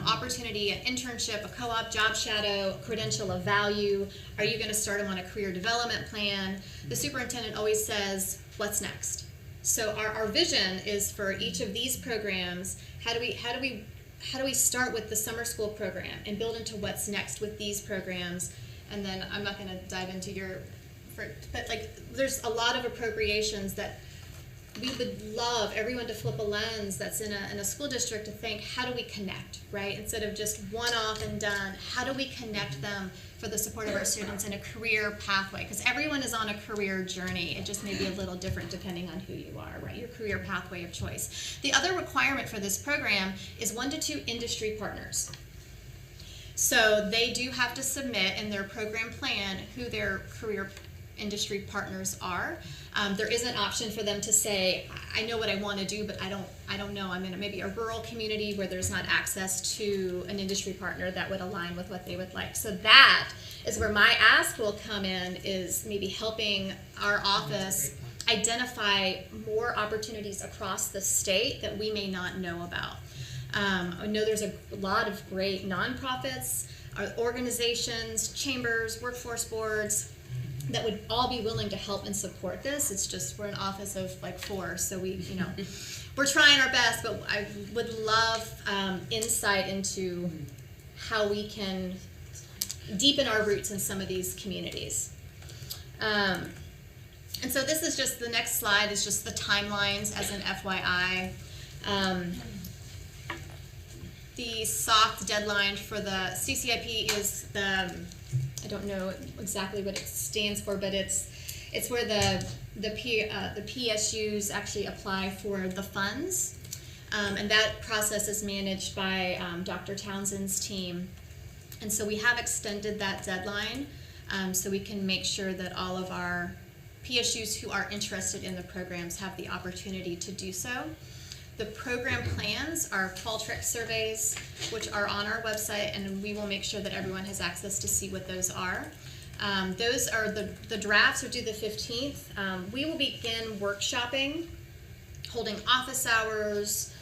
opportunity, an internship, a co-op, job shadow, credential of value. Are you going to start them on a career development plan? The superintendent always says, what's next? So our vision is for each of these programs, how do we start with the summer school program and build into what's next with these programs? And then I'm not going to dive into but there's a lot of appropriations that we would love everyone to flip a lens that's in a school district to think, how do we connect, right? Instead of just one off and done, how do we connect them for the support of our students in a career pathway? Because everyone is on a career journey. It just may be a little different depending on who you are, right? Your career pathway of choice. The other requirement for this program is 1 to 2 industry partners. So they do have to submit in their program plan who their career industry partners are. There is an option for them to say, I know what I want to do, but I don't know. I'm in maybe a rural community where there's not access to an industry partner that would align with what they would like. So that is where my ask will come in, is maybe helping our office identify more opportunities across the state that we may not know about. I know there's a lot of great nonprofits, organizations, chambers, workforce boards that would all be willing to help and support this. It's just we're an office of like 4, so we're trying our best, but I would love insight into how we can deepen our roots in some of these communities. And so this is just, the next slide is just the timelines as an FYI. The soft deadline for the CCIP is I don't know exactly what it stands for, but it's where the PSUs actually apply for the funds, and that process is managed by Dr. Townsend's team. And so we have extended that deadline so we can make sure that all of our PSUs who are interested in the programs have the opportunity to do so. The program plans are fall trip surveys, which are on our website, and we will make sure that everyone has access to see what those are. Those are the drafts are due the 15th. We will begin workshopping, holding office hours,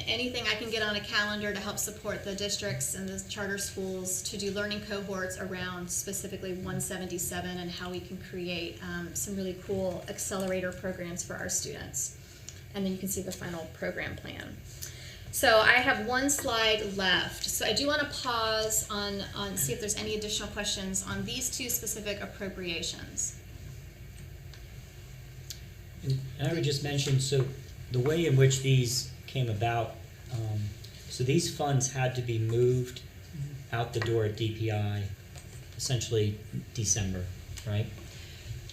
anything I can get on a calendar to help support the districts and the charter schools to do learning cohorts around specifically 177 and how we can create some really cool accelerator programs for our students. And then you can see the final program plan. So I have one slide left. So I do want to pause on see if there's any additional questions on these 2 specific appropriations.
And I would just mention, so the way in which these came about, so these funds had to be moved out the door at DPI essentially December, right?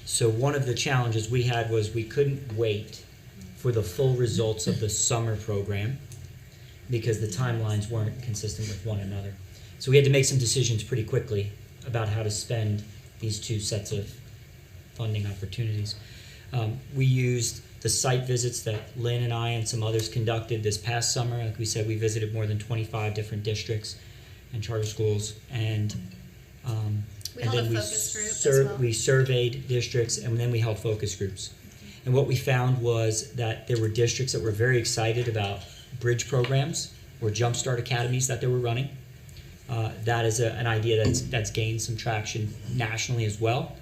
So one of the challenges we had was we couldn't wait for the full results of the summer program because the timelines weren't consistent with one another. So we had to make some decisions pretty quickly about how to spend these 2 sets of funding opportunities. We used the site visits that Lynn and I and some others conducted this past summer. Like we said, we visited more than 25 different districts and charter schools, and
we held a focus group as well.
We surveyed districts, and then we held focus groups. And what we found was that there were districts that were very excited about bridge programs or jumpstart academies that they were running. That is an idea that's gained some traction nationally as well.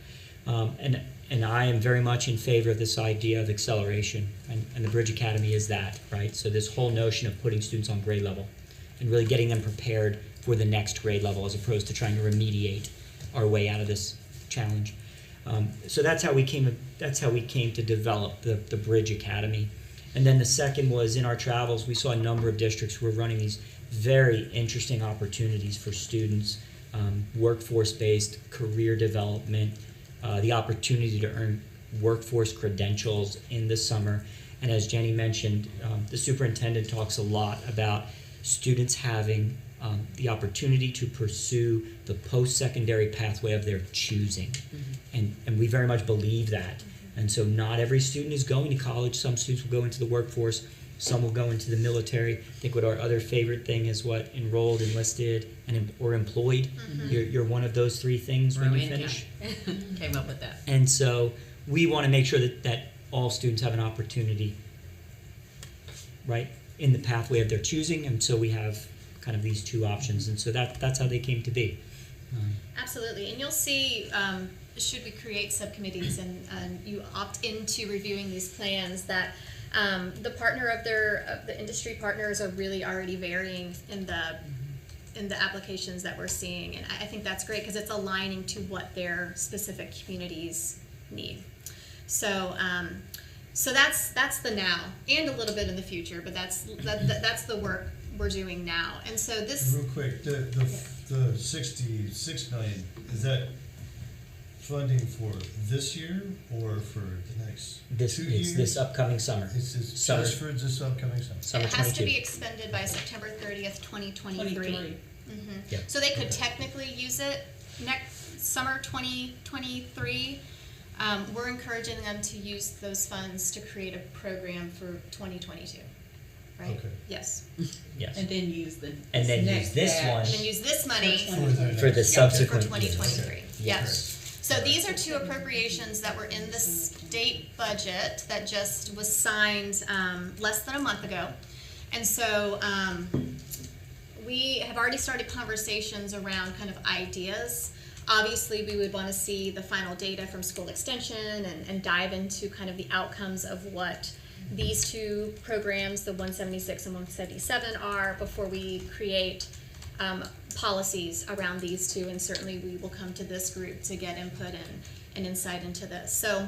And I am very much in favor of this idea of acceleration, and the Bridge Academy is that, right? So this whole notion of putting students on grade level and really getting them prepared for the next grade level as opposed to trying to remediate our way out of this challenge. So that's how we came to develop the Bridge Academy. And then the second was, in our travels, we saw a number of districts who were running these very interesting opportunities for students, workforce-based career development, the opportunity to earn workforce credentials in the summer. And as Jenny mentioned, the superintendent talks a lot about students having the opportunity to pursue the post-secondary pathway of their choosing. And we very much believe that. And so not every student is going to college. Some students will go into the workforce. Some will go into the military. I think what our other favorite thing is what enrolled, enlisted, or employed. You're one of those 3 things when you finish.
Came up with that.
And so we want to make sure that all students have an opportunity, right, in the pathway of their choosing. And so we have kind of these 2 options. And so that's how they came to be.
Absolutely. And you'll see, should we create subcommittees and you opt into reviewing these plans, that the partner of the industry partners are really already varying in the applications that we're seeing. And I think that's great because it's aligning to what their specific communities need. So So that's the now, and a little bit in the future, but that's the work we're doing now. And so this,
Real quick, the 66 million, is that funding for this year or for the next
This
2
it's
years?
this upcoming summer.
It's just
Summer.
for this upcoming summer.
Summer
it has
22.
to be expended by September 30th, 2023.
Yep.
So they could technically use it next summer 2023. We're encouraging them to use those funds to create a program for 2022. Right?
Okay.
Yes.
Yes.
And then use the
And then
next
use this
batch.
one
And then use this money
for the subsequent
for 2023.
years.
Yes. So these are two appropriations that were in the state budget that just was signed less than a month ago. And so we have already started conversations around kind of ideas. Obviously, we would want to see the final data from school extension and dive into kind of the outcomes of what these two programs, the 176 and 177, are before we create policies around these two. And certainly we will come to this group to get input and insight into this. So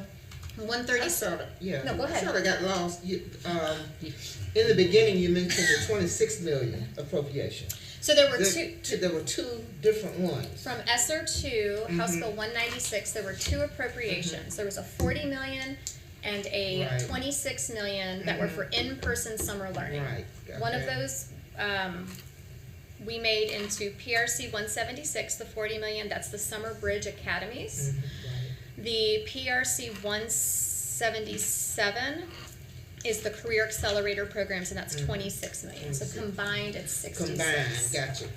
130.
Yeah.
No, go ahead.
I sort of got lost. In the beginning, you mentioned the 26 million appropriation.
So there were
There were two different ones.
From ESSER 2, House Bill 196, there were two appropriations. There was a 40 million and a 26 million that were for in-person summer learning.
Right.
One of those we made into PRC 176, the 40 million, that's the Summer Bridge Academies. The PRC 177 is the Career Accelerator programs, and that's 26 million. So combined, it's 66.
Combined, gotcha.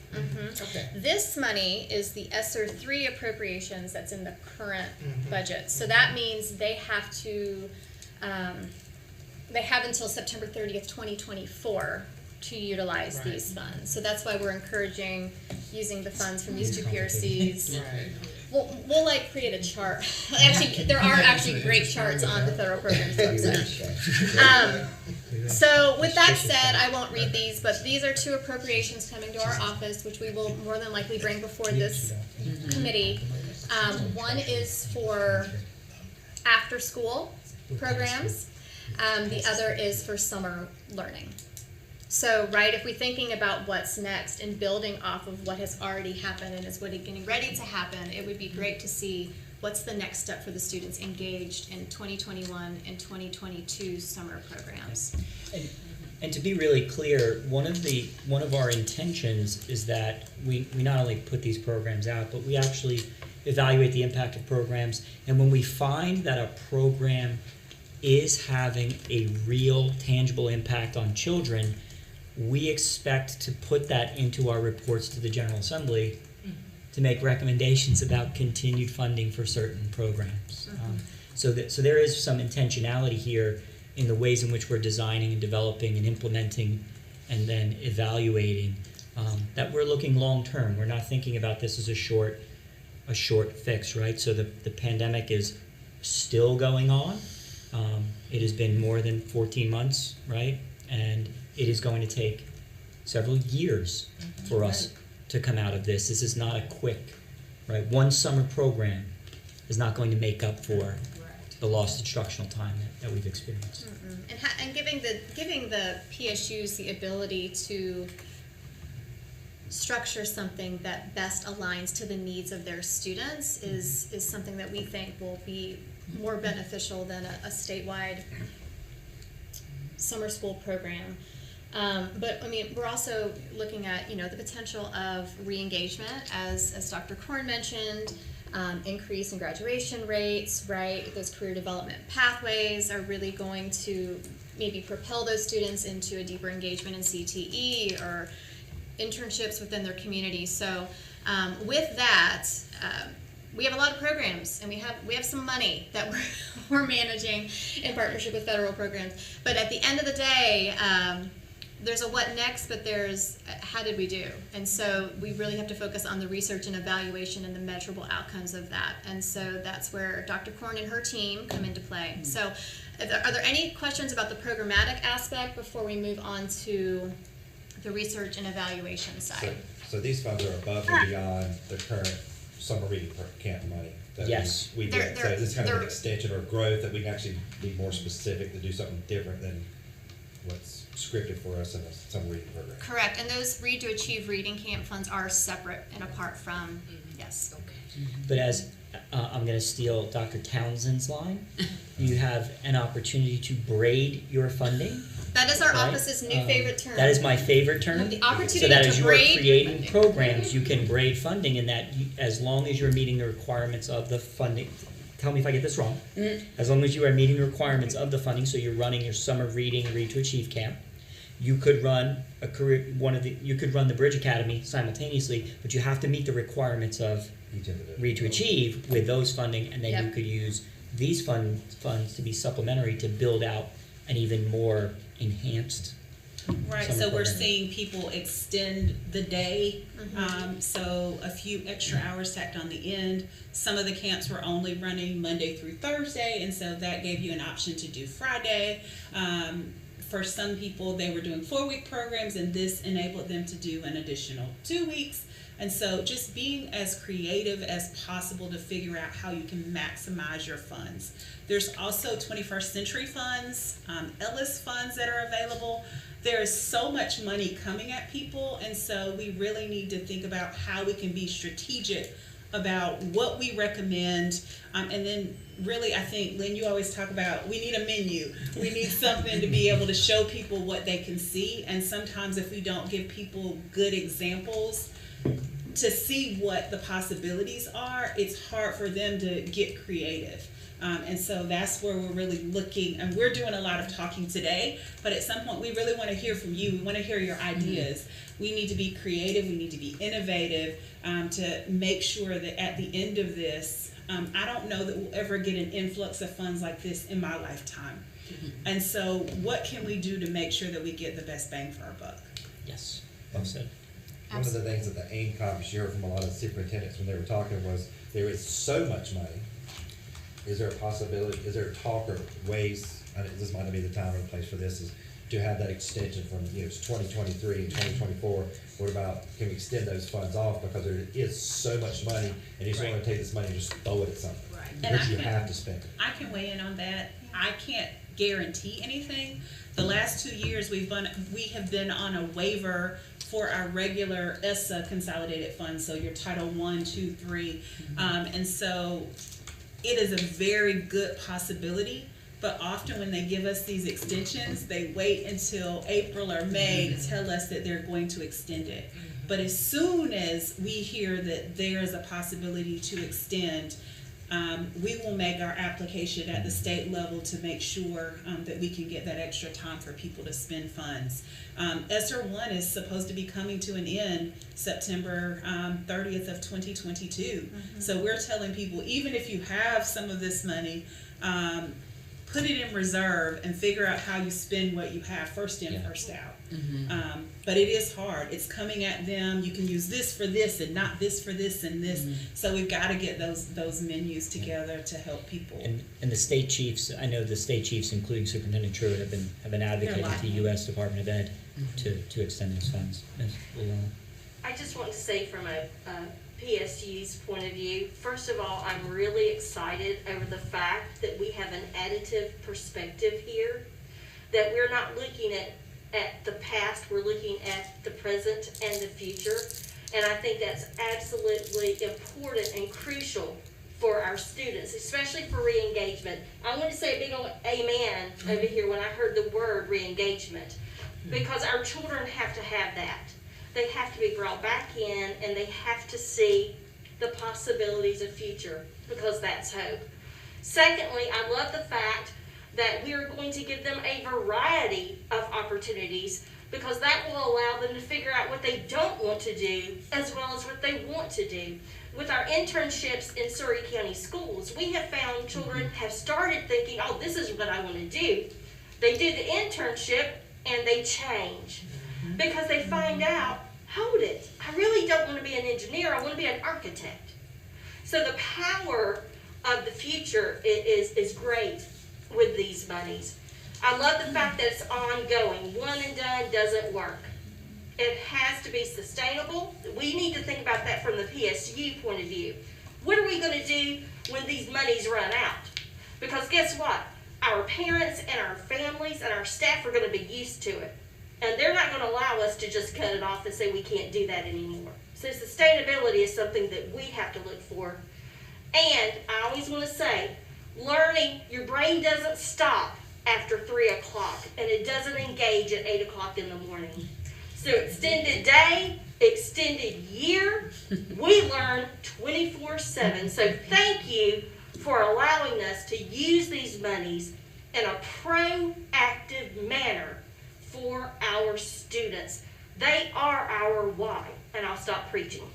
Okay.
This money is the ESSER 3 appropriations that's in the current budget. So that means they have to, they have until September 30th, 2024 to utilize these funds. So that's why we're encouraging using the funds from these two PRCs. We'll like create a chart. Actually, there are actually great charts on the federal programs website. So with that said, I won't read these, but these are two appropriations coming to our office, which we will more than likely bring before this committee. One is for after-school programs. The other is for summer learning. So, right, if we're thinking about what's next and building off of what has already happened and is getting ready to happen, it would be great to see what's the next step for the students engaged in 2021 and 2022 summer programs.
And to be really clear, one of our intentions is that we not only put these programs out, but we actually evaluate the impact of programs. And when we find that a program is having a real tangible impact on children, we expect to put that into our reports to the General Assembly to make recommendations about continued funding for certain programs. So there is some intentionality here in the ways in which we're designing and developing and implementing and then evaluating, that we're looking long term. We're not thinking about this as a short fix, right? So the pandemic is still going on. It has been more than 14 months, right? And it is going to take several years for us to come out of this. This is not a quick, right? One summer program is not going to make up for the lost instructional time that we've experienced.
And giving the PSUs the ability to structure something that best aligns to the needs of their students is something that we think will be more beneficial than a statewide summer school program. But I mean, we're also looking at, the potential of re-engagement, as Dr. Korn mentioned, increase in graduation rates, right? Those career development pathways are really going to maybe propel those students into a deeper engagement in CTE or internships within their community. So with that, we have a lot of programs, and we have some money that we're managing in partnership with federal programs. But at the end of the day, there's a what next, but there's how did we do? And so we really have to focus on the research and evaluation and the measurable outcomes of that. And so that's where Dr. Korn and her team come into play. So are there any questions about the programmatic aspect before we move on to the research and evaluation side?
So these funds are above and beyond the current
summer reading camp money. That
Yes.
We
They're-
get. So
they're-
this is kind of an
they're-
extension or growth that we can actually be more specific to do something different than what's scripted for us in a summer reading program.
Correct, and those Read to Achieve reading camp funds are separate and apart from, yes.
But as I'm going to steal Dr. Townsend's line, you have an opportunity to braid your funding.
That is our
Right.
office's new favorite term.
That is my favorite term.
The opportunity
So that
to
as you are
braid
creating
funding.
programs, you can braid funding in that as long as you're meeting the requirements of the funding. Tell me if I get this wrong. As long as you are meeting the requirements of the funding, so you're running your summer reading Read to Achieve camp, you could run you could run the Bridge Academy simultaneously, but you have to meet the requirements of Read to Achieve with those funding, and then you
Yep.
could use these funds to be supplementary to build out an even more enhanced
Right,
summer
so we're
program.
seeing people extend the day, so a few extra hours tacked on the end. Some of the camps were only running Monday through Thursday, and so that gave you an option to do Friday. For some people, they were doing 4-week programs, and this enabled them to do an additional 2 weeks. And so just being as creative as possible to figure out how you can maximize your funds. There's also 21st Century funds, Ellis funds that are available. There is so much money coming at people, and so we really need to think about how we can be strategic about what we recommend. And then really, I think, Lynn, you always talk about, we need a menu. We need something to be able to show people what they can see. And sometimes if we don't give people good examples to see what the possibilities are, it's hard for them to get creative. And so that's where we're really looking, and we're doing a lot of talking today, but at some point we really want to hear from you. We want to hear your ideas. We need to be creative, we need to be innovative, to make sure that at the end of this, I don't know that we'll ever get an influx of funds like this in my lifetime. And so what can we do to make sure that we get the best bang for our buck?
Yes, well said.
One of the things that the AIM conference you heard from a lot of the superintendents when they were talking was there is so much money. Is there a possibility, is there talk or ways, and this might not be the time or the place for this, is to have that extension from, it's 2023 and 2024. What about, can we extend those funds off because there is so much money and you just want to take this money and just throw it at something?
Right.
Because you have to spend it.
I can weigh in on that. I can't guarantee anything. The last 2 years we have been on a waiver for our regular ESSA consolidated funds, so your Title 1, 2, 3. And so it is a very good possibility, but often when they give us these extensions, they wait until April or May to tell us that they're going to extend it. But as soon as we hear that there is a possibility to extend, we will make our application at the state level to make sure that we can get that extra time for people to spend funds. ESSER 1 is supposed to be coming to an end September 30th of 2022. So we're telling people, even if you have some of this money, put it in reserve and figure out how you spend what you have, first in, first out. But it is hard. It's coming at them. You can use this for this and not this for this and this. So we've got to get those menus together to help people.
And the state chiefs, I know the state chiefs, including Superintendent Truitt, have been advocating to the U.S. Department of Ed to extend those funds. Ms. Leona?
I just want to say from a PSU's point of view, first of all, I'm really excited over the fact that we have an additive perspective here, that we're not looking at the past, we're looking at the present and the future. And I think that's absolutely important and crucial for our students, especially for re-engagement. I want to say a big old amen over here when I heard the word re-engagement, because our children have to have that. They have to be brought back in, and they have to see the possibilities of future, because that's hope. Secondly, I love the fact that we are going to give them a variety of opportunities, because that will allow them to figure out what they don't want to do as well as what they want to do. With our internships in Surrey County schools, we have found children have started thinking, oh, this is what I want to do. They do the internship and they change because they find out, hold it, I really don't want to be an engineer, I want to be an architect. So the power of the future is great with these monies. I love the fact that it's ongoing. One and done doesn't work. It has to be sustainable. We need to think about that from the PSU point of view. What are we gonna do when these monies run out? Because guess what? Our parents and our families and our staff are gonna be used to it. And they're not gonna allow us to just cut it off and say we can't do that anymore. So sustainability is something that we have to look for. And I always wanna say, learning, your brain doesn't stop after 3 o'clock, and it doesn't engage at 8 o'clock in the morning. So extended day, extended year, we learn 24/7. So thank you for allowing us to use these monies in a proactive manner for our students. They are our why, and I'll stop preaching.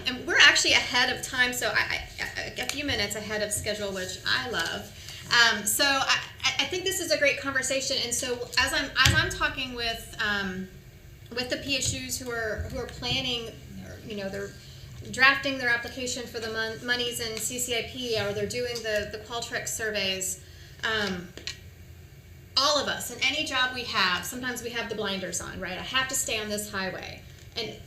And we're actually ahead of time, so a few minutes ahead of schedule, which I love. So I think this is a great conversation, and so as I'm talking with the PSUs who are planning, they're drafting their application for the monies in CCIP, or they're doing the Qualtrics surveys. All of us, in any job we have, sometimes we have the blinders on, right? I have to stay on this highway, and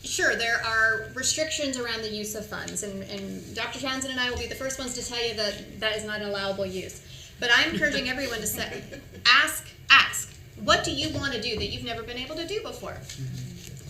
sure, there are restrictions around the use of funds, and Dr. Townsend and I will be the first ones to tell you that that is not an allowable use. But I'm encouraging everyone to ask, what do you want to do that you've never been able to do before?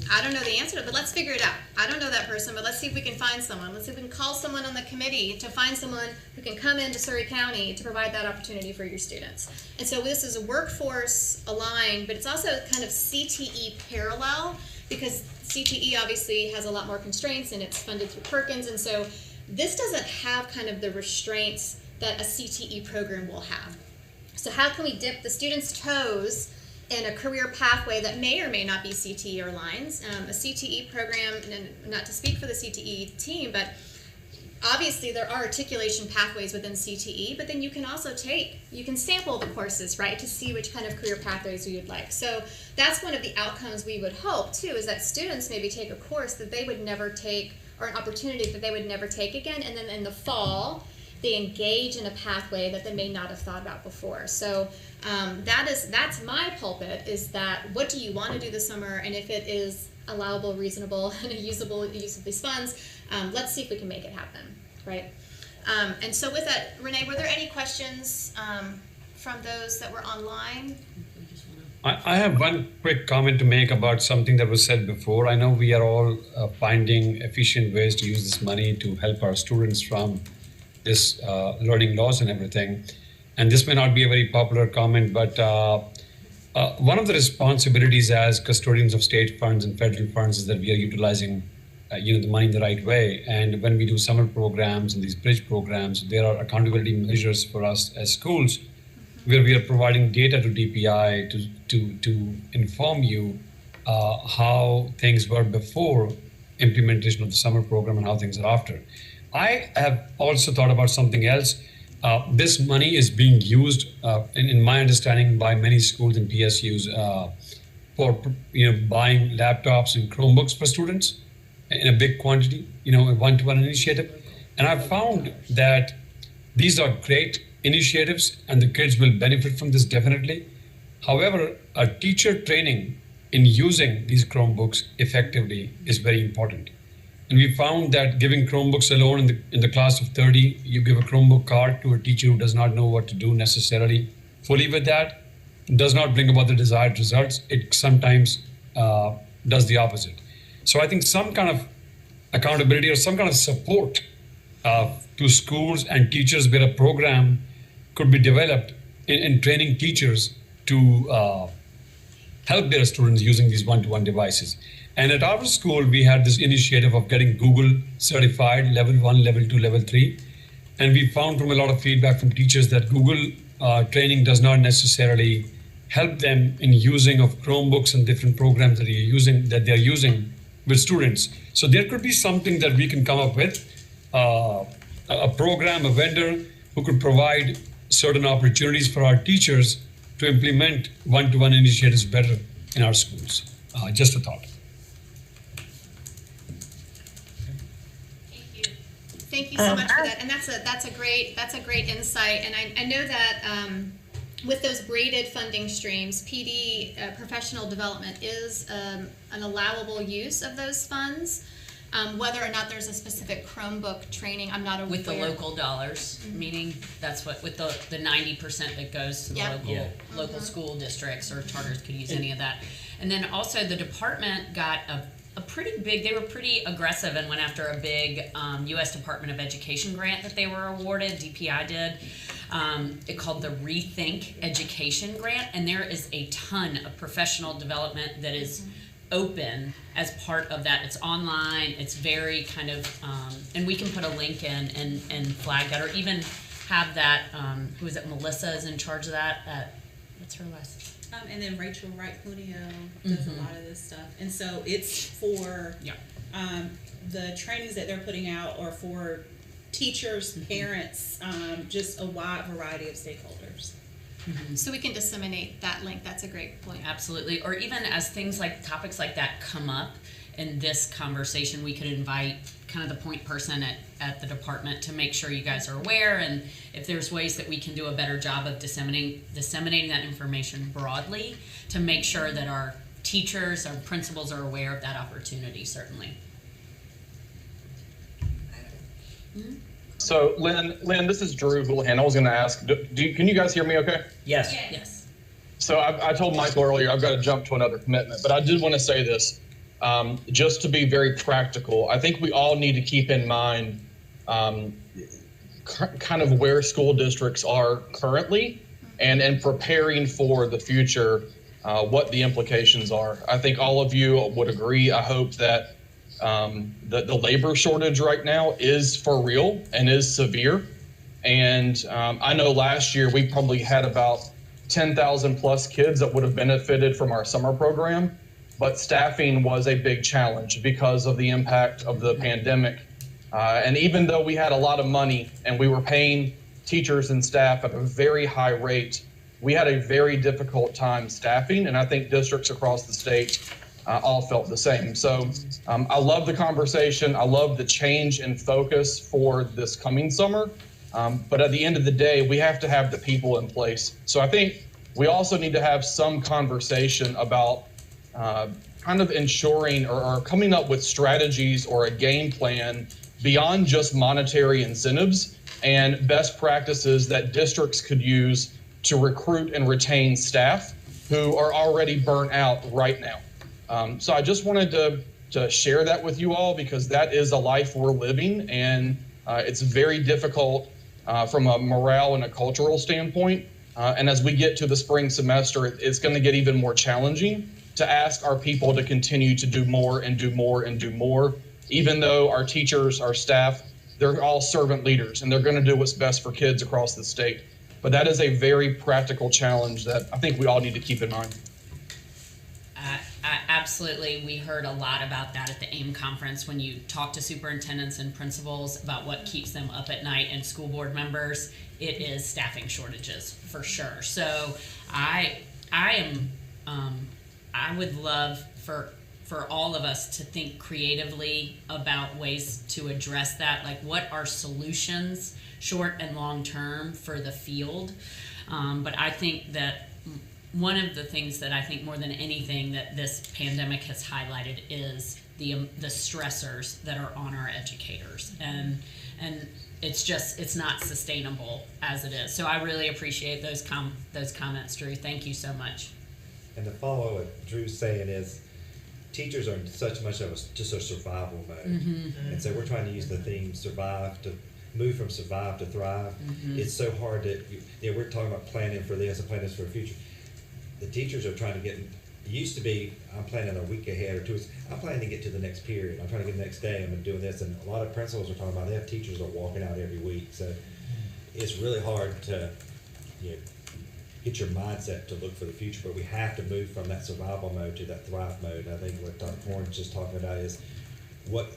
I don't know the answer, but let's figure it out. I don't know that person, but let's see if we can find someone. Let's see if we can call someone on the committee to find someone who can come into Surrey County to provide that opportunity for your students. And so this is a workforce aligned, but it's also kind of CTE parallel, because CTE obviously has a lot more constraints and it's funded through Perkins, and so this doesn't have kind of the restraints that a CTE program will have. So how can we dip the students' toes in a career pathway that may or may not be CTE or lines? A CTE program, and not to speak for the CTE team, but obviously there are articulation pathways within CTE, but then you can also sample the courses, right, to see which kind of career pathways you'd like. So that's one of the outcomes we would hope too, is that students maybe take a course that they would never take, or an opportunity that they would never take again, and then in the fall they engage in a pathway that they may not have thought about before. So that's my pulpit, is that what do you want to do this summer, and if it is allowable, reasonable, and a usable use of these funds, let's see if we can make it happen, right? And so with that, Renee, were there any questions from those that were online?
I have one quick comment to make about something that was said before. I know we are all finding efficient ways to use this money to help our students from this learning loss and everything. And this may not be a very popular comment, but one of the responsibilities as custodians of state funds and federal funds is that we are utilizing the money in the right way. And when we do summer programs and these bridge programs, there are accountability measures for us as schools, where we are providing data to DPI to inform you how things were before implementation of the summer program and how things are after. I have also thought about something else. This money is being used, in my understanding, by many schools and PSUs for buying laptops and Chromebooks for students in a big quantity, a one-to-one initiative. And I've found that these are great initiatives and the kids will benefit from this definitely. However, a teacher training in using these Chromebooks effectively is very important. And we found that giving Chromebooks alone in the class of 30, you give a Chromebook card to a teacher who does not know what to do necessarily fully with that, does not bring about the desired results. It sometimes does the opposite. So I think some kind of accountability or some kind of support to schools and teachers, where a program could be developed in training teachers to help their students using these one-to-one devices. And at our school, we had this initiative of getting Google certified, level 1, level 2, level 3. And we found from a lot of feedback from teachers that Google training does not necessarily help them in using of Chromebooks and different programs that they're using with students. So there could be something that we can come up with, a program, a vendor who could provide certain opportunities for our teachers to implement one-to-one initiatives better in our schools. Just a thought.
Thank you so much for that, and that's a great insight. And I know that with those braided funding streams, PD professional development is an allowable use of those funds. Whether or not there's a specific Chromebook training, I'm not aware.
With the local dollars, meaning that's what, with the 90% that goes to the local school districts or charters could use any of that. And then also the department got a pretty big, they were pretty aggressive and went after a big U.S. Department of Education grant that they were awarded, DPI did. It called the Rethink Education Grant, and there is a ton of professional development that is open as part of that. It's online, it's very kind of, and we can put a link in and flag that, or even have that, who is it, Melissa is in charge of that, what's her last?
And then Rachel Wright-Cuneo does a lot of this stuff. And so it's for the trainings that they're putting out or for teachers, parents, just a wide variety of stakeholders.
So we can disseminate that link. That's a great point.
Absolutely. Or even as things like topics like that come up in this conversation, we could invite kind of the point person at the department to make sure you guys are aware, and if there's ways that we can do a better job of disseminating that information broadly to make sure that our teachers, our principals are aware of that opportunity, certainly.
So, Lynn, this is Drew Houlihan. I was going to ask, can you guys hear me okay?
Yes.
Yes.
So I told Michael earlier I've got to jump to another commitment, but I did want to say this, just to be very practical. I think we all need to keep in mind kind of where school districts are currently and preparing for the future, what the implications are. I think all of you would agree, I hope, that the labor shortage right now is for real and is severe. And I know last year we probably had about 10,000 plus kids that would have benefited from our summer program, but staffing was a big challenge because of the impact of the pandemic. And even though we had a lot of money and we were paying teachers and staff at a very high rate, we had a very difficult time staffing, and I think districts across the state all felt the same. So I love the conversation. I love the change in focus for this coming summer. But at the end of the day, we have to have the people in place. So I think we also need to have some conversation about kind of ensuring or coming up with strategies or a game plan beyond just monetary incentives and best practices that districts could use to recruit and retain staff who are already burnt out right now. So I just wanted to share that with you all because that is a life we're living, and it's very difficult from a morale and a cultural standpoint. And as we get to the spring semester, it's going to get even more challenging to ask our people to continue to do more and do more and do more, even though our teachers, our staff, they're all servant leaders and they're going to do what's best for kids across the state. But that is a very practical challenge that I think we all need to keep in mind.
Absolutely. We heard a lot about that at the AIM conference when you talk to superintendents and principals about what keeps them up at night, and school board members, it is staffing shortages for sure. So I would love for all of us to think creatively about ways to address that, like what are solutions short and long term for the field. But I think that one of the things that I think more than anything that this pandemic has highlighted is the stressors that are on our educators, and it's not sustainable as it is. So I really appreciate those comments, Drew. Thank you so much.
And to follow what Drew's saying is, teachers are in such much of just a survival mode, and so we're trying to use the theme survive to move from survive to thrive. It's so hard to, we're talking about planning for this and planning for the future. The teachers are trying to get, it used to be, I'm planning a week ahead or 2 weeks. I'm planning to get to the next period. I'm trying to get the next day. I'm doing this. And a lot of principals are talking about, they have teachers that are walking out every week. So it's really hard to get your mindset to look for the future. But we have to move from that survival mode to that thrive mode. And I think what Dr. Horn's just talking about is what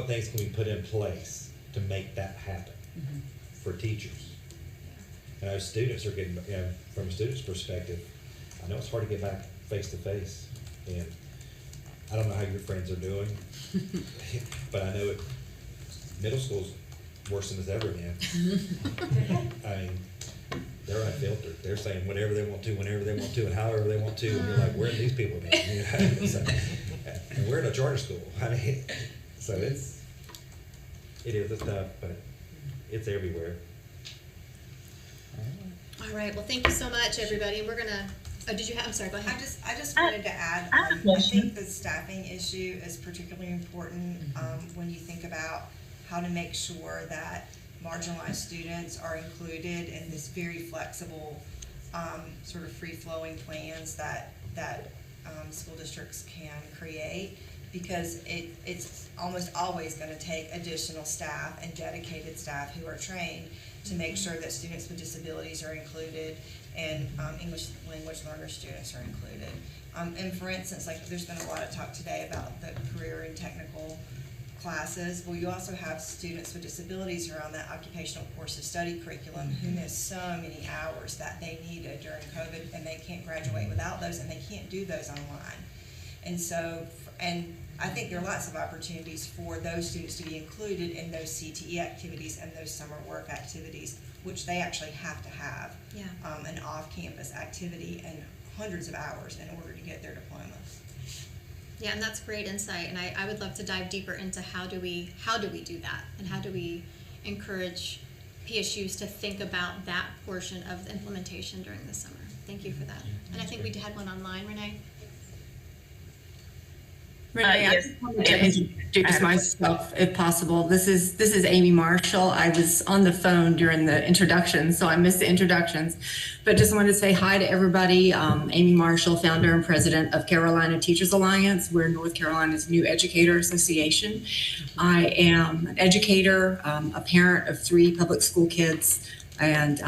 things can we put in place to make that happen for teachers. And our students are getting, from a student's perspective, I know it's hard to get back face to face, and I don't know how your friends are doing, but I know middle school's worse than it's ever been. I mean, they're unfiltered. They're saying whatever they want to, whenever they want to, and however they want to. And you're like, where are these people been? You know? So, and we're in a charter school. I mean, so it is tough, but it's everywhere.
All right, well, thank you so much, everybody. We're gonna, did you have, I'm sorry, go ahead.
I just wanted to add, I think the staffing issue is particularly important when you think about how to make sure that marginalized students are included in this very flexible, sort of free-flowing plans that school districts can create, because it's almost always going to take additional staff and dedicated staff who are trained to make sure that students with disabilities are included and English language learner students are included. And for instance, like there's been a lot of talk today about the career and technical classes. Well, you also have students with disabilities who are on that occupational course of study curriculum who miss so many hours that they needed during COVID, and they can't graduate without those, and they can't do those online. And so, and I think there are lots of opportunities for those students to be included in those CTE activities and those summer work activities, which they actually have to have an off-campus activity and hundreds of hours in order to get their diploma.
Yeah, and that's great insight, and I would love to dive deeper into how do we do that, and how do we encourage PSUs to think about that portion of the implementation during the summer. Thank you for that. And I think we had one online, Renee.
Renee, I just wanted to introduce myself, if possible. This is Amy Marshall. I was on the phone during the introduction, so I missed the introductions. But just wanted to say hi to everybody. Amy Marshall, founder and president of Carolina Teachers Alliance. We're North Carolina's new educator association. I am an educator, a parent of 3 public school kids, and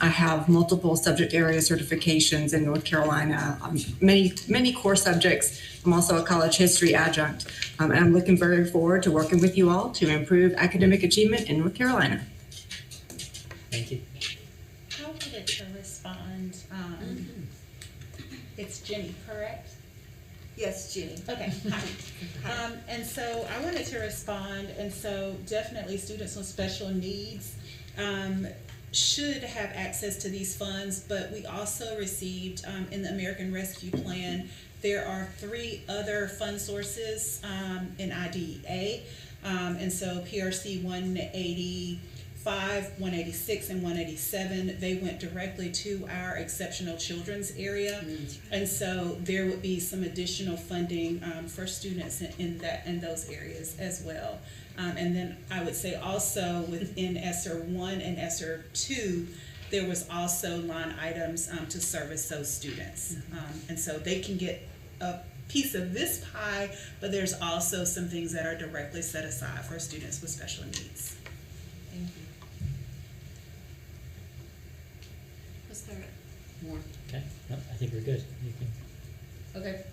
I have multiple subject area certifications in North Carolina, many core subjects. I'm also a college history adjunct, and I'm looking very forward to working with you all to improve academic achievement in North Carolina.
Thank you.
How would it to respond? It's Jenny, correct?
Yes, Jenny.
Okay, hi. And so I wanted to respond, and so definitely students with special needs should have access to these funds, but we also received in the American Rescue Plan, there are 3 other fund sources in IDEA, and so PRC 185, 186, and 187, they went directly to our exceptional children's area, and so there would be some additional funding for students in those areas as well. And then I would say also within ESSER 1 and ESSER 2, there was also line items to service those students. And so they can get a piece of this pie, but there's also some things that are directly set aside for students with special needs.
Thank you.
Was there
More.
Okay, no, I think we're good. You can.
Okay.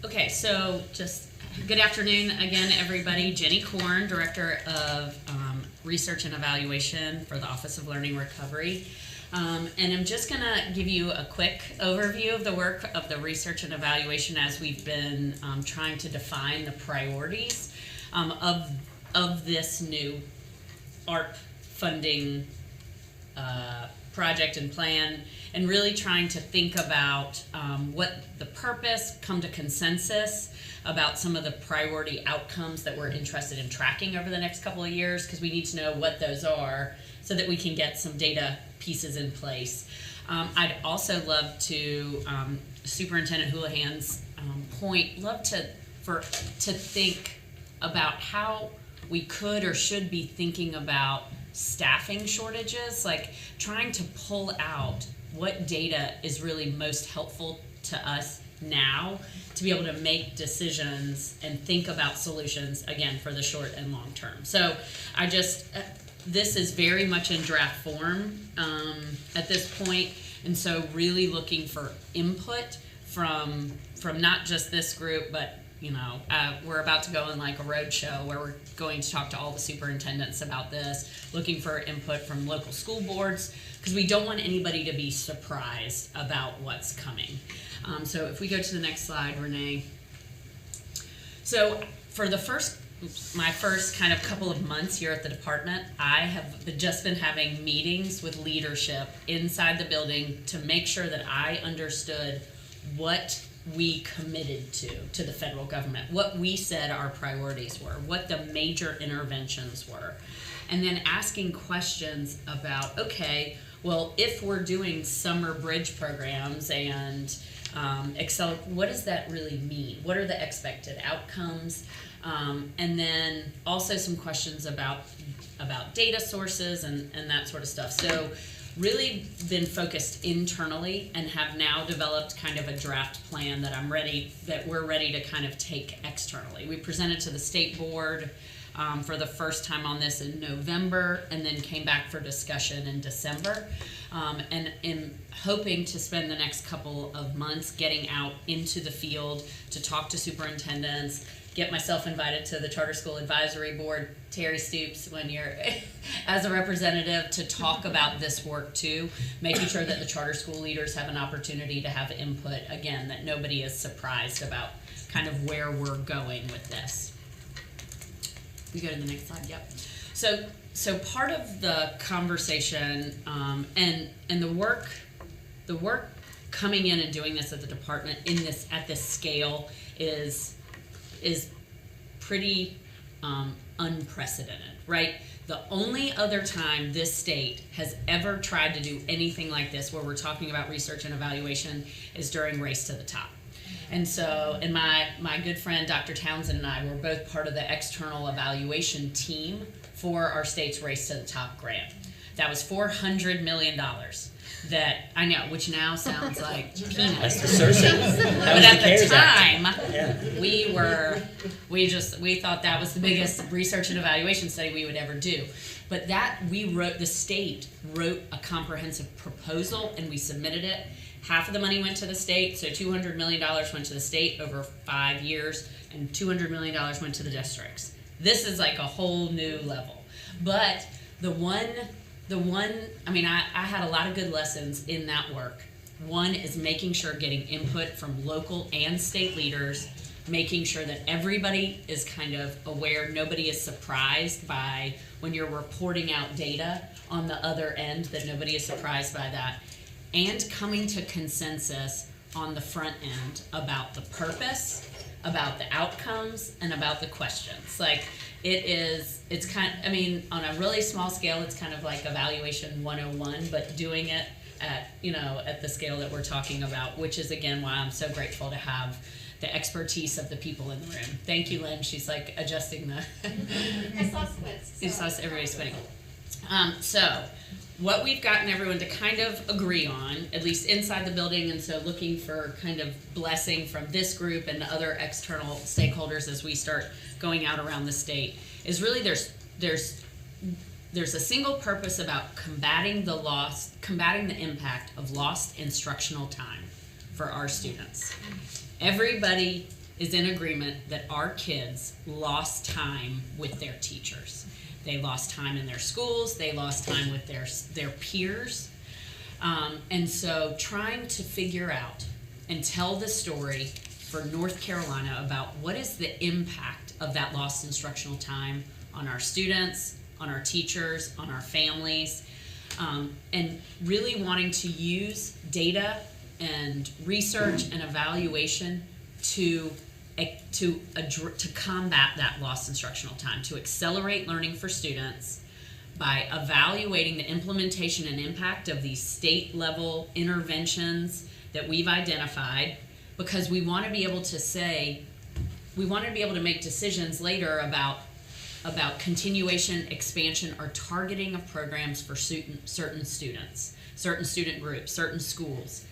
Okay, so just good afternoon again, everybody. Jenny Korn, Director of Research and Evaluation for the Office of Learning Recovery. And I'm just going to give you a quick overview of the work of the research and evaluation as we've been trying to define the priorities of this new ARP funding project and plan, and really trying to think about what the purpose, come to consensus about some of the priority outcomes that we're interested in tracking over the next couple of years, because we need to know what those are so that we can get some data pieces in place. I'd also love to, Superintendent Houlihan's point, love to think about how we could or should be thinking about staffing shortages, like trying to pull out what data is really most helpful to us now to be able to make decisions and think about solutions, again, for the short and long term. So I just, this is very much in draft form at this point, and so really looking for input from not just this group, but you know, we're about to go on like a road show where we're going to talk to all the superintendents about this, looking for input from local school boards, because we don't want anybody to be surprised about what's coming. So if we go to the next slide, Renee. So for the first my first kind of couple of months here at the department, I have just been having meetings with leadership inside the building to make sure that I understood what we committed to the federal government, what we said our priorities were, what the major interventions were, and then asking questions about, okay, well, if we're doing summer bridge programs and what does that really mean? What are the expected outcomes? And then also some questions about data sources and that sort of stuff. So really been focused internally and have now developed kind of a draft plan that we're ready to kind of take externally. We presented to the state board for the first time on this in November, and then came back for discussion in December. And am hoping to spend the next couple of months getting out into the field to talk to superintendents, get myself invited to the Charter School Advisory Board, Terry Stoops, when you're as a representative, to talk about this work too, making sure that the charter school leaders have an opportunity to have input, again, that nobody is surprised about kind of where we're going with this. We go to the next slide, yep. So part of the conversation and the work coming in and doing this at the department at this scale is pretty unprecedented, right? The only other time this state has ever tried to do anything like this, where we're talking about research and evaluation, is during Race to the Top. And so, and my good friend Dr. Townsend and I were both part of the external evaluation team for our state's Race to the Top grant. That was $400 million. That I know, which now sounds like peanuts.
That's the Cersei.
But at the time, we thought that was the biggest research and evaluation study we would ever do. But the state wrote a comprehensive proposal and we submitted it. Half of the money went to the state, so $200 million went to the state over 5 years, and $200 million went to the districts. This is like a whole new level. But I had a lot of good lessons in that work. One is making sure getting input from local and state leaders, making sure that everybody is kind of aware, nobody is surprised by when you're reporting out data on the other end, that nobody is surprised by that, and coming to consensus on the front end about the purpose, about the outcomes, and about the questions. Like, it's kind of, on a really small scale, it's kind of like evaluation 101, but doing it at the scale that we're talking about, which is again why I'm so grateful to have the expertise of the people in the room. Thank you, Lynn. She's like adjusting the.
I saw sweats.
You saw everybody's sweating. So what we've gotten everyone to kind of agree on, at least inside the building, and so looking for kind of blessing from this group and other external stakeholders as we start going out around the state, is really there's a single purpose about combating the impact of lost instructional time for our students. Everybody is in agreement that our kids lost time with their teachers. They lost time in their schools, they lost time with their peers. And so trying to figure out and tell the story for North Carolina about what is the impact of that lost instructional time on our students, on our teachers, on our families, and really wanting to use data and research and evaluation to combat that lost instructional time, to accelerate learning for students by evaluating the implementation and impact of these state level interventions that we've identified, because we want to be able to make decisions later about continuation, expansion, or targeting of programs for certain students, certain student groups, certain schools.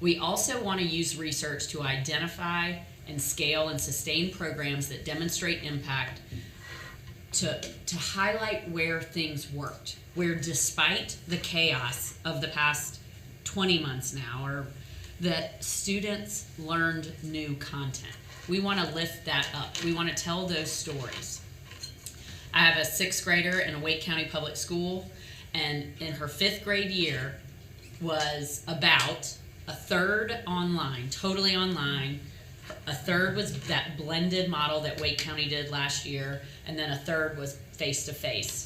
We also want to use research to identify and scale and sustain programs that demonstrate impact, to highlight where things worked, where despite the chaos of the past 20 months now, or that students learned new content. We want to lift that up. We want to tell those stories. I have a 6th grader in a Wake County public school, and in her 5th grade year was about a third online, totally online, A third was that blended model that Wake County did last year, and then a third was face-to-face.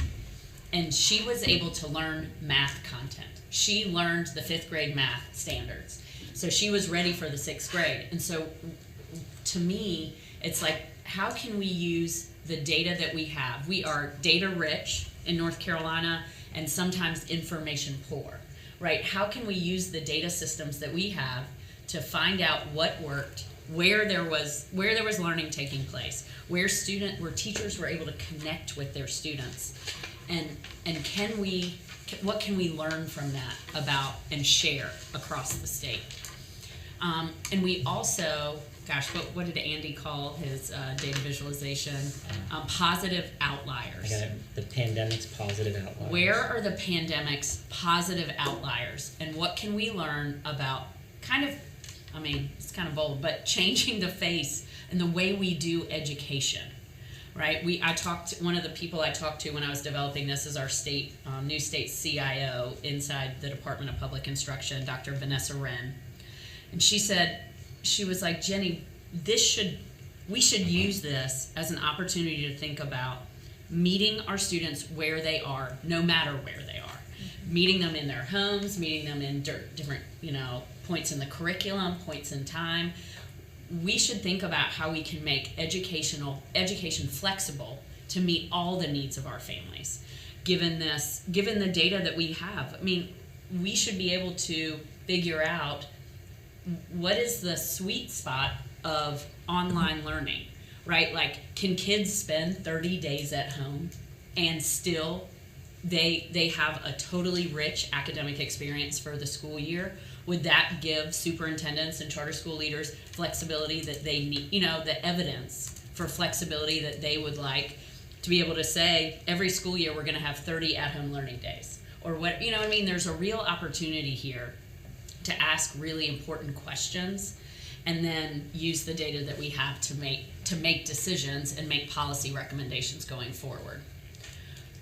And she was able to learn math content. She learned the 5th grade math standards. So she was ready for the 6th grade. And so to me, it's like, how can we use the data that we have? We are data rich in North Carolina and sometimes information poor, right? How can we use the data systems that we have to find out what worked, where there was learning taking place, where teachers were able to connect with their students, and what can we learn from that about and share across the state? And we also, what did Andy call his data visualization? Positive outliers.
I got it. The pandemic's positive outliers.
Where are the pandemic's positive outliers? And what can we learn about it's kind of bold, but changing the face and the way we do education, right? One of the people I talked to when I was developing this is our new state CIO inside the Department of Public Instruction, Dr. Vanessa Wren. And she was like, Jenny, we should use this as an opportunity to think about meeting our students where they are, no matter where they are. Meeting them in their homes, meeting them in different, points in the curriculum, points in time. We should think about how we can make education flexible to meet all the needs of our families. Given the data that we have, we should be able to figure out what is the sweet spot of online learning, right? Like, can kids spend 30 days at home and still they have a totally rich academic experience for the school year? Would that give superintendents and charter school leaders flexibility that they need, the evidence for flexibility that they would like to be able to say, every school year we're going to have 30 at-home learning days? Or what, there's a real opportunity here to ask really important questions and then use the data that we have to make decisions and make policy recommendations going forward.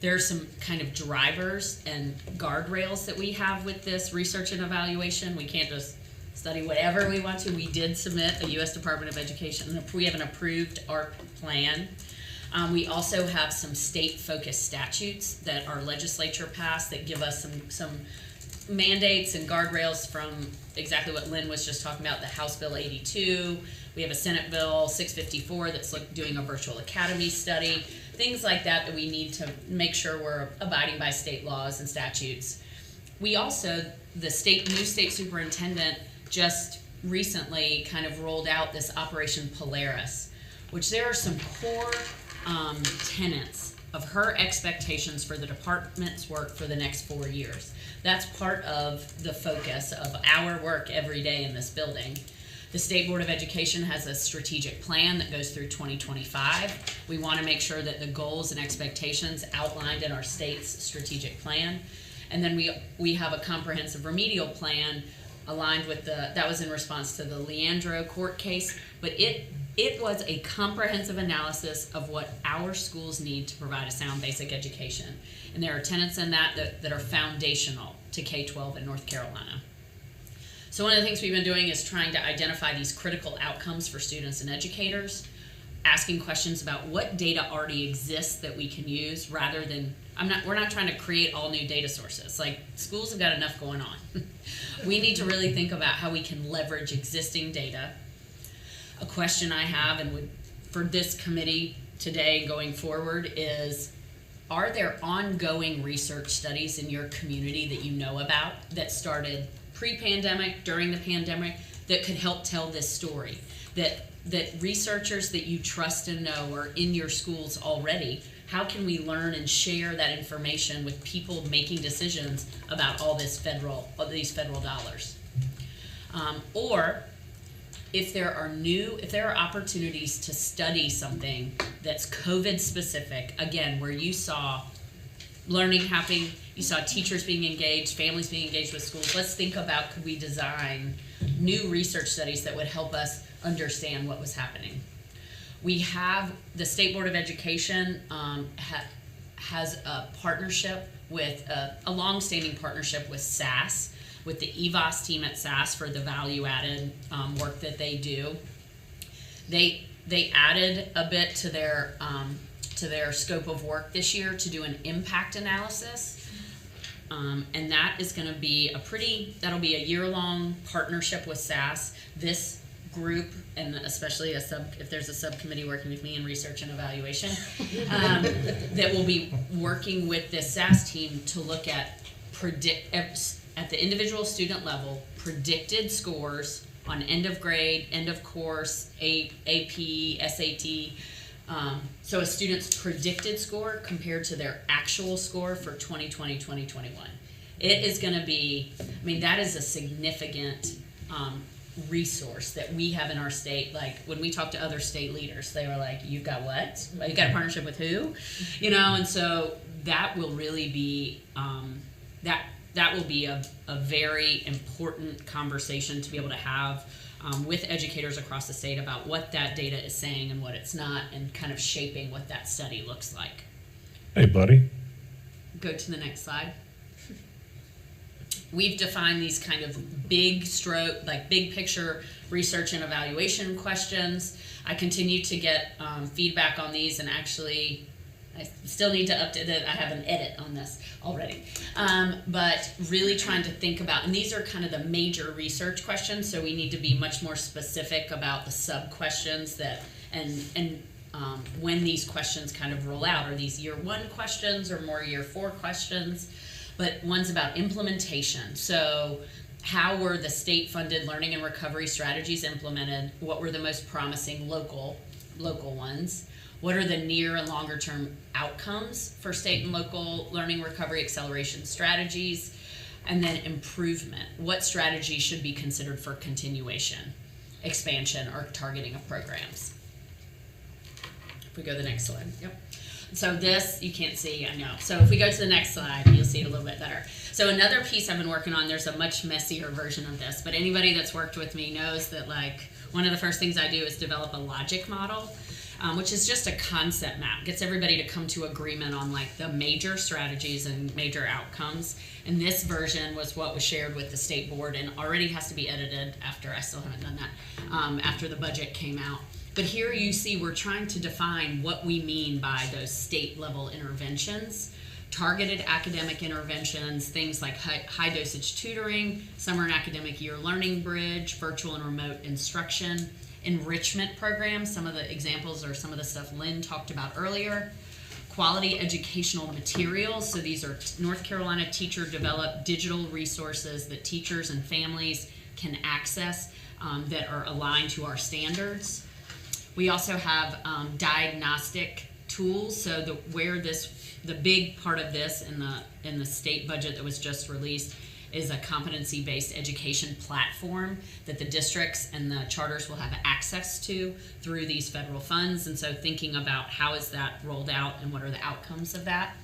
There are some kind of drivers and guardrails that we have with this research and evaluation. We can't just study whatever we want to. We did submit a U.S. Department of Education. We have an approved ARP plan. We also have some state-focused statutes that our legislature passed that give us some mandates and guardrails from exactly what Lynn was just talking about, the House Bill 82. We have a Senate Bill 654 that's doing a virtual academy study. Things like that we need to make sure we're abiding by state laws and statutes. We also, the new state superintendent just recently kind of rolled out this Operation Polaris, which there are some core tenets of her expectations for the department's work for the next 4 years. That's part of the focus of our work every day in this building. The State Board of Education has a strategic plan that goes through 2025. We want to make sure that the goals and expectations outlined in our state's strategic plan. And then we have a comprehensive remedial plan aligned with that was in response to the Leandro court case, but it was a comprehensive analysis of what our schools need to provide a sound basic education. And there are tenets in that are foundational to K-12 in North Carolina. So one of the things we've been doing is trying to identify these critical outcomes for students and educators, asking questions about what data already exists that we can use rather than, we're not trying to create all new data sources. Like, schools have got enough going on. We need to really think about how we can leverage existing data. A question I have for this committee today going forward is, are there ongoing research studies in your community that you know about that started pre-pandemic, during the pandemic, that could help tell this story? That researchers that you trust and know are in your schools already, how can we learn and share that information with people making decisions about all these federal dollars? Or if there are opportunities to study something that's COVID specific, again, where you saw learning happening, you saw teachers being engaged, families being engaged with schools, let's think about, could we design new research studies that would help us understand what was happening? We have, the State Board of Education has a partnership with, a long-standing partnership with SAS, with the EVOS team at SAS for the value-added work that they do. They added a bit to their scope of work this year to do an impact analysis. And that is going to be that'll be a year-long partnership with SAS. This group, and especially if there's a subcommittee working with me in research and evaluation, that will be working with this SAS team to look at at the individual student level, predicted scores on end of grade, end of course, AP, SAT. So a student's predicted score compared to their actual score for 2020, 2021. It is going to be, that is a significant resource that we have in our state. Like when we talk to other state leaders, they were like, you've got what? You've got a partnership with who? And so that will really be, that will be a very important conversation to be able to have with educators across the state about what that data is saying and what it's not, and kind of shaping what that study looks like.
Hey, buddy.
Go to the next slide. We've defined these kind of big picture research and evaluation questions. I continue to get feedback on these, and actually I still need to update it. I have an edit on this already. But really trying to think about, and these are kind of the major research questions, so we need to be much more specific about the sub-questions that, and when these questions kind of roll out. Are these year 1 questions or more year 4 questions? But one's about implementation. So how were the state-funded learning and recovery strategies implemented? What were the most promising local ones? What are the near and longer term outcomes for state and local learning recovery acceleration strategies? And then improvement. What strategies should be considered for continuation, expansion, or targeting of programs? If we go to the next slide. Yep. So this, you can't see, I know. So if we go to the next slide, you'll see it a little bit better. So another piece I've been working on, there's a much messier version of this, but anybody that's worked with me knows that one of the first things I do is develop a logic model, which is just a concept map. Gets everybody to come to agreement on the major strategies and major outcomes. And this version was what was shared with the state board and already has to be edited after, I still haven't done that, after the budget came out. But here you see we're trying to define what we mean by those state level interventions, targeted academic interventions, things like high dosage tutoring, summer and academic year learning bridge, virtual and remote instruction, enrichment programs. Some of the examples are some of the stuff Lynn talked about earlier. Quality educational materials. So these are North Carolina teacher developed digital resources that teachers and families can access that are aligned to our standards. We also have diagnostic tools. So the big part of this in the state budget that was just released is a competency-based education platform that the districts and the charters will have access to through these federal funds. And so thinking about how is that rolled out and what are the outcomes of that.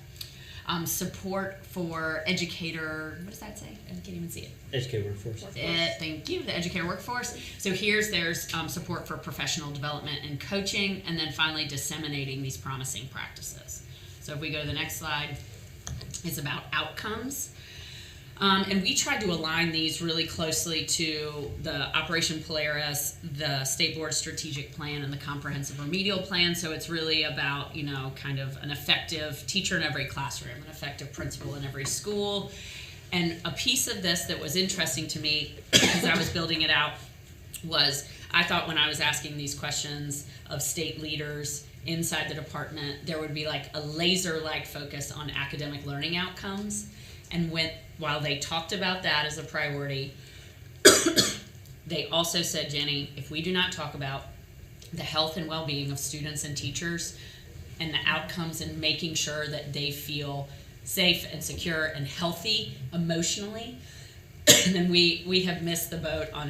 Support for Educator, what does that say? I can't even see it.
Educator workforce.
Thank you, the Educator workforce. So there's support for professional development and coaching, and then finally disseminating these promising practices. So if we go to the next slide, it's about outcomes. And we tried to align these really closely to the Operation Polaris, the State Board Strategic Plan, and the Comprehensive Remedial Plan. So it's really about, kind of an effective teacher in every classroom, an effective principal in every school. And a piece of this that was interesting to me as I was building it out was, I thought when I was asking these questions of state leaders inside the department, there would be a laser-like focus on academic learning outcomes. And while they talked about that as a priority, they also said, Jenny, if we do not talk about the health and well-being of students and teachers and the outcomes and making sure that they feel safe and secure and healthy emotionally, then we have missed the boat on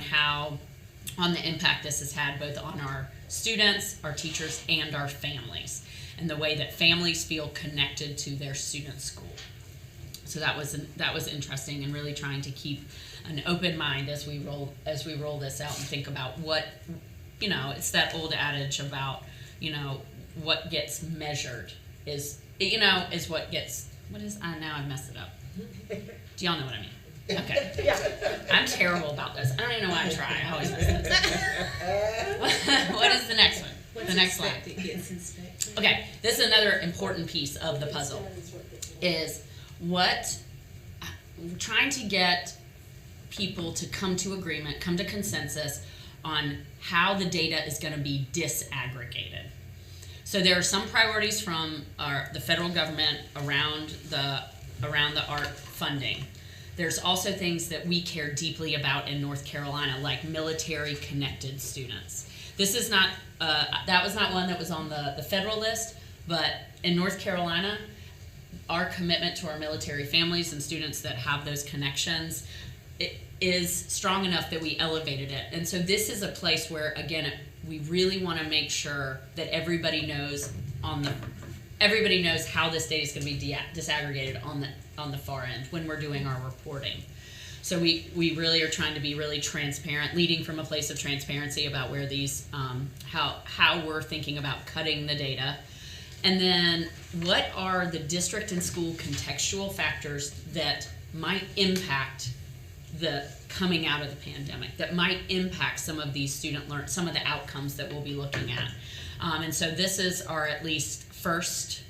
the impact this has had both on our students, our teachers, and our families, and the way that families feel connected to their student school. So that was interesting, and really trying to keep an open mind as we roll this out and think about what, it's that old adage about, what gets measured is what gets, now I've messed it up. Do y'all know what I mean? Okay.
Yeah.
I'm terrible about this. I don't even know why I try. I always miss this. What is the next one? The next slide. Okay, this is another important piece of the puzzle. Is trying to get people to come to agreement, come to consensus on how the data is going to be disaggregated. So there are some priorities from the federal government around the art funding. There's also things that we care deeply about in North Carolina, like military connected students. This is not, that was not one that was on the federal list, but in North Carolina, our commitment to our military families and students that have those connections, it is strong enough that we elevated it. And so this is a place where, again, we really want to make sure that everybody knows how this data is going to be disaggregated on the far end when we're doing our reporting. So we really are trying to be really transparent, leading from a place of transparency about where these, how we're thinking about cutting the data. And then what are the district and school contextual factors that might impact the coming out of the pandemic, that might impact some of these some of the outcomes that we'll be looking at. And so this is our at least first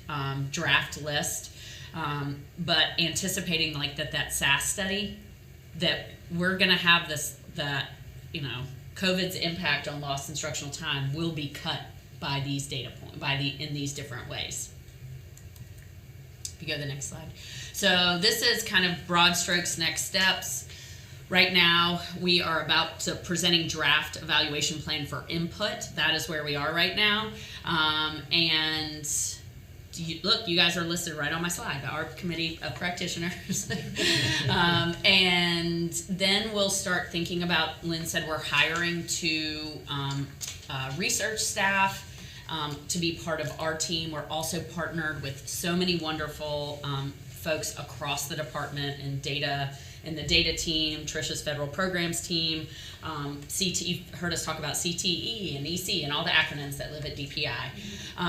draft list, but anticipating like that SAS study, that we're gonna have COVID's impact on lost instructional time will be cut by these data points, in these different ways. If you go to the next slide. So this is kind of broad strokes next steps. Right now, we are about to presenting draft evaluation plan for input. That is where we are right now. And look, you guys are listed right on my slide, the ARP committee of practitioners. And then we'll start thinking about, Lynn said we're hiring two research staff to be part of our team. We're also partnered with so many wonderful folks across the department and the data team, Trisha's federal programs team, CTE, heard us talk about CTE and EC and all the acronyms that live at DPI.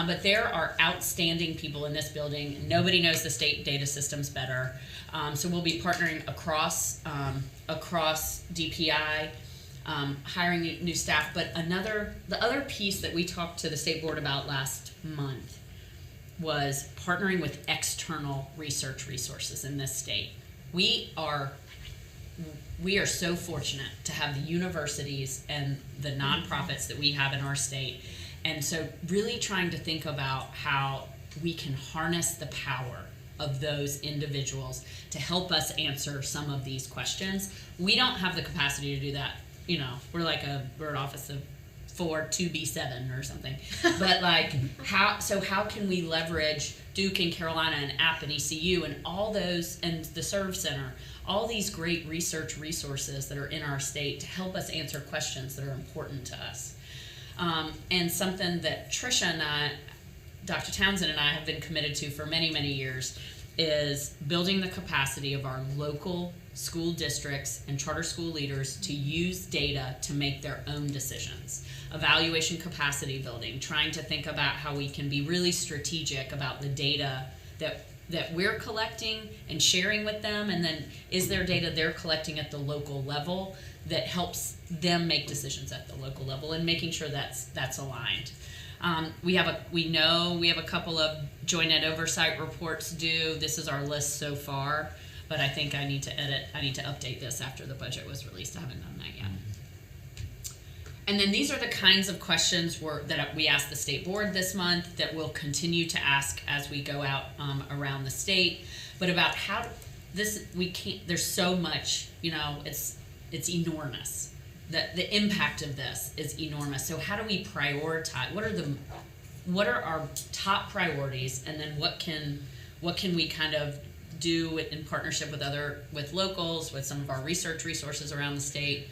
But there are outstanding people in this building. Nobody knows the state data systems better. So we'll be partnering across DPI, hiring new staff. But the other piece that we talked to the state board about last month was partnering with external research resources in this state. We are so fortunate to have the universities and the nonprofits that we have in our state. And so really trying to think about how we can harness the power of those individuals to help us answer some of these questions. We don't have the capacity to do that. We're an office of 2B7 or something. But how can we leverage Duke and Carolina and App and ECU and all those, and the Serve Center, all these great research resources that are in our state to help us answer questions that are important to us. And something that Trisha and I, Dr. Townsend and I have been committed to for many, many years is building the capacity of our local school districts and charter school leaders to use data to make their own decisions. Evaluation capacity building, trying to think about how we can be really strategic about the data that we're collecting and sharing with them, and then is there data they're collecting at the local level that helps them make decisions at the local level, and making sure that's aligned. We know we have a couple of joint ed oversight reports due. This is our list so far, but I think I need to update this after the budget was released. I haven't done that yet. And then these are the kinds of questions that we asked the state board this month that we'll continue to ask as we go out around the state, but about how there's so much, it's enormous. The impact of this is enormous. So how do we prioritize? What are our top priorities, and then what can we kind of do in partnership with locals, with some of our research resources around the state,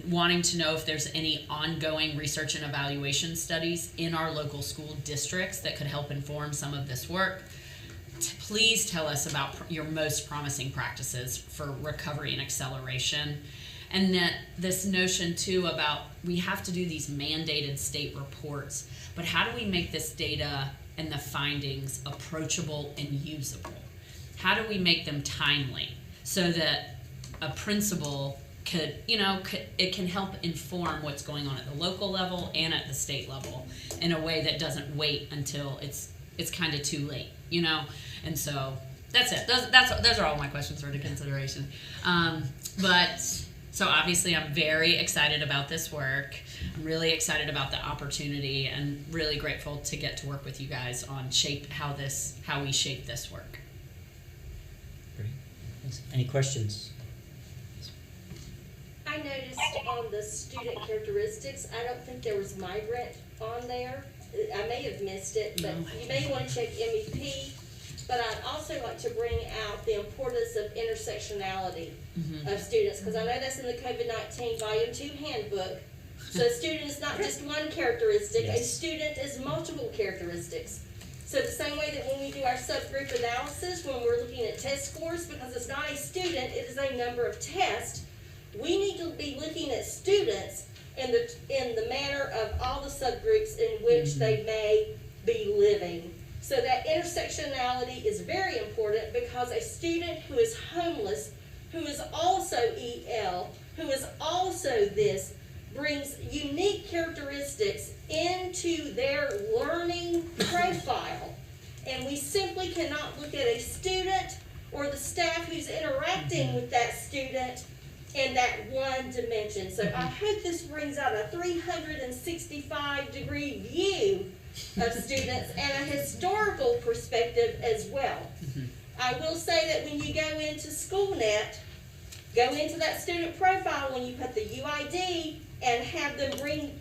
wanting to know if there's any ongoing research and evaluation studies in our local school districts that could help inform some of this work. Please tell us about your most promising practices for recovery and acceleration. And that this notion too about we have to do these mandated state reports, but how do we make this data and the findings approachable and usable? How do we make them timely? so that a principal could, it can help inform what's going on at the local level and at the state level in a way that doesn't wait until it's kind of too late, And so that's it. Those are all my questions for the consideration. So obviously I'm very excited about this work. I'm really excited about the opportunity and really grateful to get to work with you guys on how we shape this work.
Great. Thanks. Any questions?
I noticed on the student characteristics, I don't think there was migrant on there. I may have missed it, but you may want to check MEP. But I'd also like to bring out the importance of intersectionality of students, because I know that's in the COVID-19 Volume 2 handbook. So a student is not just one characteristic, a student is multiple characteristics. So the same way that when we do our subgroup analysis, when we're looking at test scores, because it's not a student, it is a number of tests, we need to be looking at students in the manner of all the subgroups in which they may be living. So that intersectionality is very important, because a student who is homeless, who is also EL, who is also this, brings unique characteristics into their learning profile. And we simply cannot look at a student or the staff who's interacting with that student in that one dimension. So I hope this brings out a 365-degree view of students and a historical perspective as well. I will say that when you go into SchoolNet, go into that student profile when you put the UID and have them bring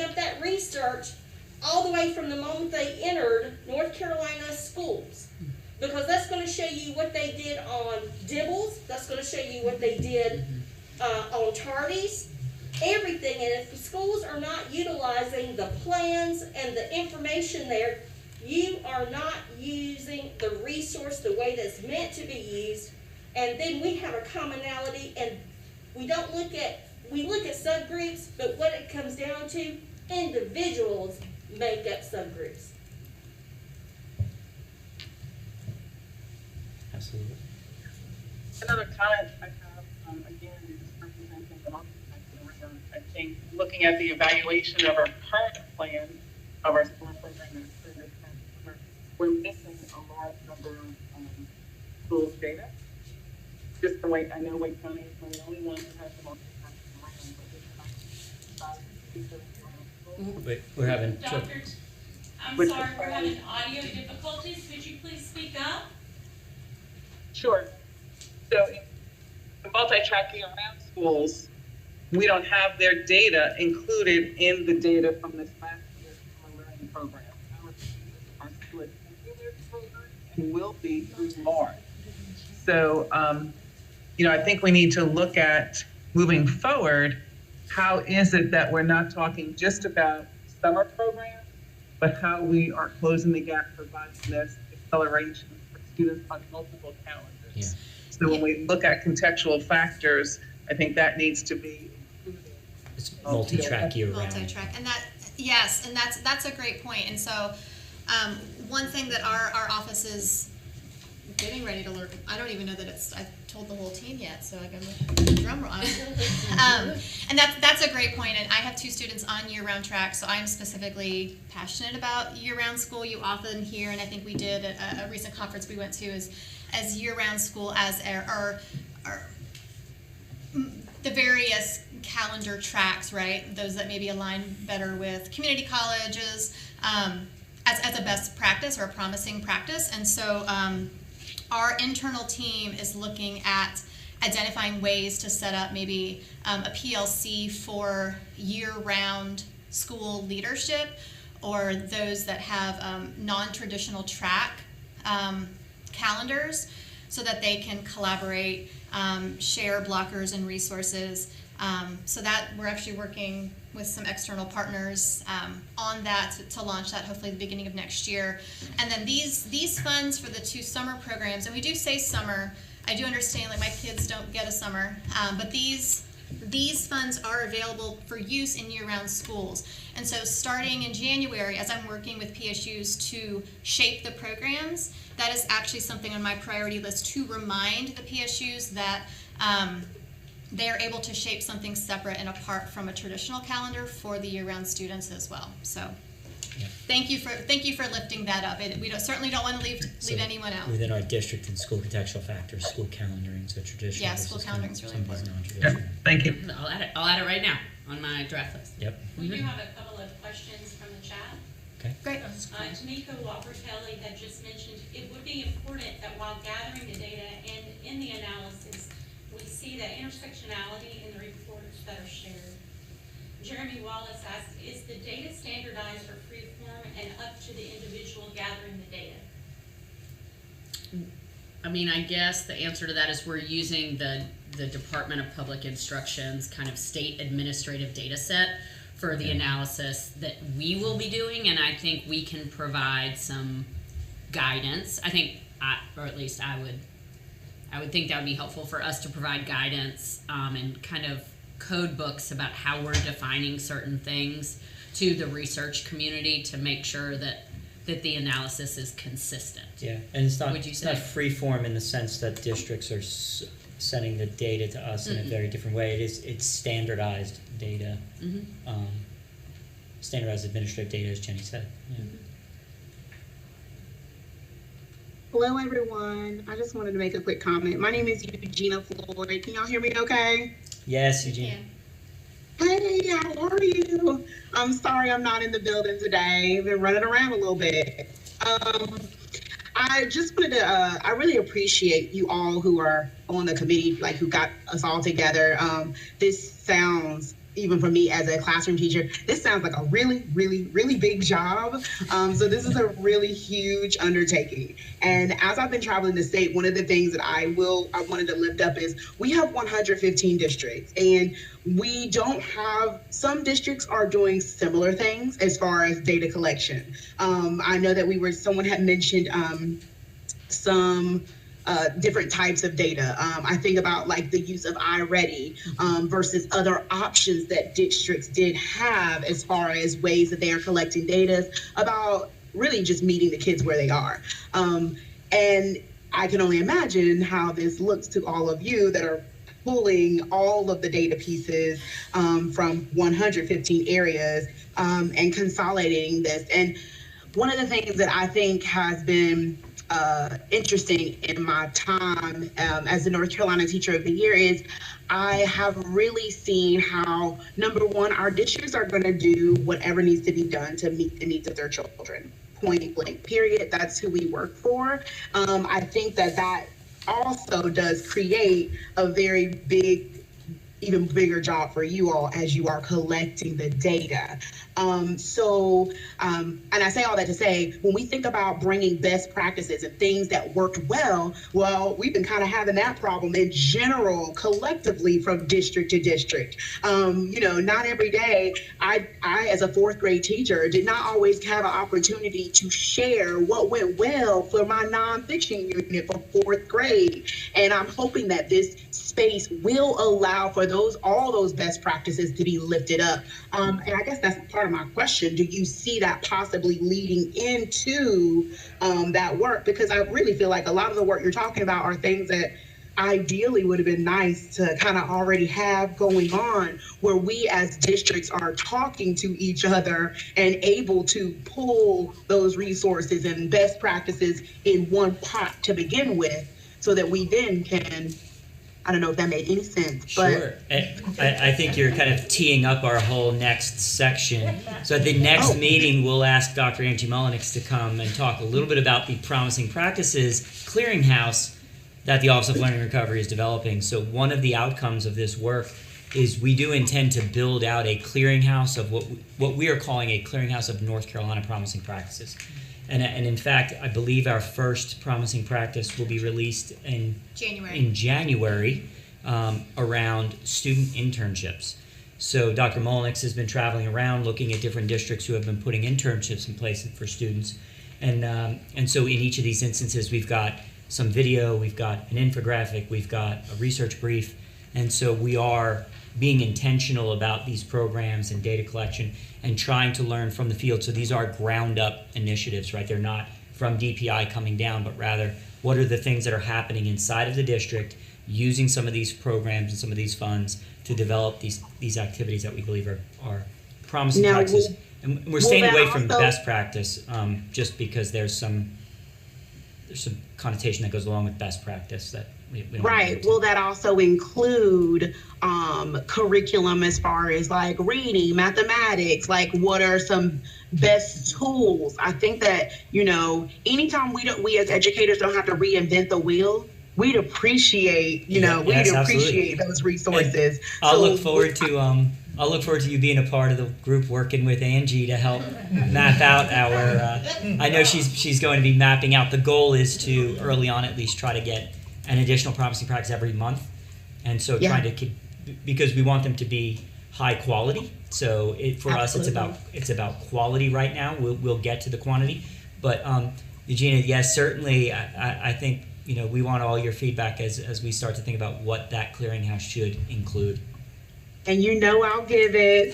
up that research all the way from the moment they entered North Carolina schools. Because that's going to show you what they did on Dibbles, that's going to show you what they did on tardies, everything. And if the schools are not utilizing the plans and the information there, you are not using the resource the way that's meant to be used. And then we have a commonality, and we look at subgroups, but what it comes down to, individuals make up subgroups.
Absolutely.
Another comment I have, again, is representing the multi-sector. I think looking at the evaluation of our current plan of our school program, we're missing a large number of schools data. Just the way I know Wake County is one of the only ones that has the multi-sector.
Wait, we're having
Doctor, I'm sorry, we're having audio difficulties. Could you please speak up?
Sure. So in the multi-track year-round schools, we don't have their data included in the data from this last year's summer learning program. Our students are split into their programs and will be through March. So, I think we need to look at moving forward. How is it that we're not talking just about summer programs, but how we are closing the gap, providing this acceleration for students on multiple calendars?
Yeah.
So when we look at contextual factors, I think that needs to be included.
It's multi-track year-round.
Multi-track, and that's a great point. And so, one thing that our office is getting ready to learn. I don't even know that I've told the whole team yet, so I can drum roll. And that's a great point. And I have 2 students on year-round track, so I'm specifically passionate about year-round school. You often hear, and I think we did at a recent conference we went to, as year-round school as our the various calendar tracks, right? Those that maybe align better with community colleges as a best practice or a promising practice. And so our internal team is looking at identifying ways to set up maybe a PLC for year-round school leadership, or those that have non-traditional track calendars, so that they can collaborate, share blockers and resources. So that we're actually working with some external partners on that to launch that hopefully the beginning of next year. And then these funds for the 2 summer programs, and we do say summer, I do understand like my kids don't get a summer, but these these funds are available for use in year-round schools. And so starting in January, as I'm working with PSUs to shape the programs, that is actually something on my priority list to remind the PSUs that they are able to shape something separate and apart from a traditional calendar for the year-round students as well. So thank you for lifting that up. We certainly don't want to leave anyone out.
Within our district and school contextual factors, school calendaring, so traditional.
Yeah, school calendaring is really important.
Thank you.
I'll add it right now on my draft list.
Yep.
We do have a couple of questions from the chat.
Okay.
Great.
Mika Walker-Kelly had just mentioned it would be important that while gathering the data and in the analysis, we see that intersectionality in the reports that are shared. Jeremy Wallace asked, is the data standardized or free-form and up to the individual gathering the data?
I mean, I guess the answer to that is we're using the Department of Public Instruction's kind of state administrative data set for the analysis that we will be doing, and I think we can provide some guidance. I think, or at least I would think that would be helpful for us to provide guidance and kind of code books about how we're defining certain things to the research community to make sure that the analysis is consistent.
Yeah, and it's not,
Would you
it's
say?
not free-form in the sense that districts are sending the data to us in a very different way. It's standardized data, standardized administrative data, as Jenny said. Yeah.
Hello, everyone. I just wanted to make a quick comment. My name is Eugenia Floyd. Can y'all hear me okay?
Yes, Eugene.
Hey, how are you? I'm sorry I'm not in the building today. I've been running around a little bit. I just wanted to, I really appreciate you all who are on the committee, like who got us all together. This sounds, even for me as a classroom teacher, this sounds like a really, really, really big job. So this is a really huge undertaking. And as I've been traveling the state, one of the things that I wanted to lift up is we have 115 districts, and we don't have, some districts are doing similar things as far as data collection. I know that someone had mentioned some different types of data. I think about like the use of iReady versus other options that districts did have as far as ways that they are collecting data about really just meeting the kids where they are. And I can only imagine how this looks to all of you that are pulling all of the data pieces from 115 areas and consolidating this. And one of the things that I think has been interesting in my time as the North Carolina Teacher of the Year is I have really seen how, number one, our districts are going to do whatever needs to be done to meet the needs of their children. Point blank, period. That's who we work for. I think that also does create a very big, even bigger job for you all as you are collecting the data. And I say all that to say, when we think about bringing best practices and things that worked well, we've been kind of having that problem in general, collectively from district to district. Not every day, I as a fourth grade teacher did not always have an opportunity to share what went well for my nonfiction unit for fourth grade. And I'm hoping that this space will allow for all those best practices to be lifted up. And I guess that's part of my question. Do you see that possibly leading into that work? Because I really feel like a lot of the work you're talking about are things that ideally would have been nice to kind of already have going on, where we as districts are talking to each other and able to pull those resources and best practices in one pot to begin with, so that we then can, I don't know if that made any sense.
Sure. I think you're kind of teeing up our whole next section. So at the next meeting, we'll ask Dr. Angie Mullenix to come and talk a little bit about the promising practices clearinghouse that the Office of Learning and Recovery is developing. So one of the outcomes of this work is we do intend to build out a clearinghouse of what we are calling a clearinghouse of North Carolina promising practices. And in fact, I believe our first promising practice will be released in January around student internships. So Dr. Mullenix has been traveling around looking at different districts who have been putting internships in place for students. And so in each of these instances, we've got some video, we've got an infographic, we've got a research brief, And so we are being intentional about these programs and data collection and trying to learn from the field. So these are ground up initiatives, right? They're not from DPI coming down, but rather what are the things that are happening inside of the district using some of these programs and some of these funds to develop these activities that we believe are promising
Now,
practices. And we're staying
that
away from
also-
best practice just because there's some connotation that goes along with best practice that we don't
Right. Will that also include curriculum as far as like reading, mathematics? Like, what are some best tools? I think that, you know, anytime we as educators don't have to reinvent the wheel, we'd appreciate, you know,
Yes,
we'd
absolutely.
appreciate those resources.
I'll look forward to you being a part of the group working with Angie to help map out our. I know she's going to be mapping out. The goal is to early on at least try to get an additional promising practice every month, and so trying to keep, because we want them to be high quality. So for us, it's about quality right now. We'll get to the quantity, but Eugenia, yes, certainly. I think, you know, we want all your feedback as we start to think about what that clearinghouse should include.
And you know I'll give it.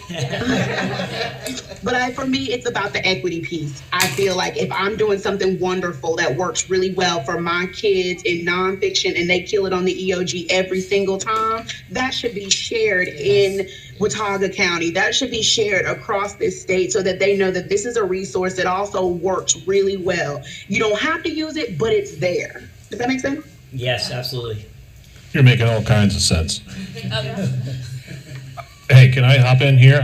But for me, it's about the equity piece. I feel like if I'm doing something wonderful that works really well for my kids in nonfiction and they kill it on the EOG every single time, that should be shared in Watauga County. That should be shared across this state so that they know that this is a resource that also works really well. You don't have to use it, but it's there. Does that make sense?
Yes, absolutely.
You're making all kinds of sense. Hey, can I hop in here?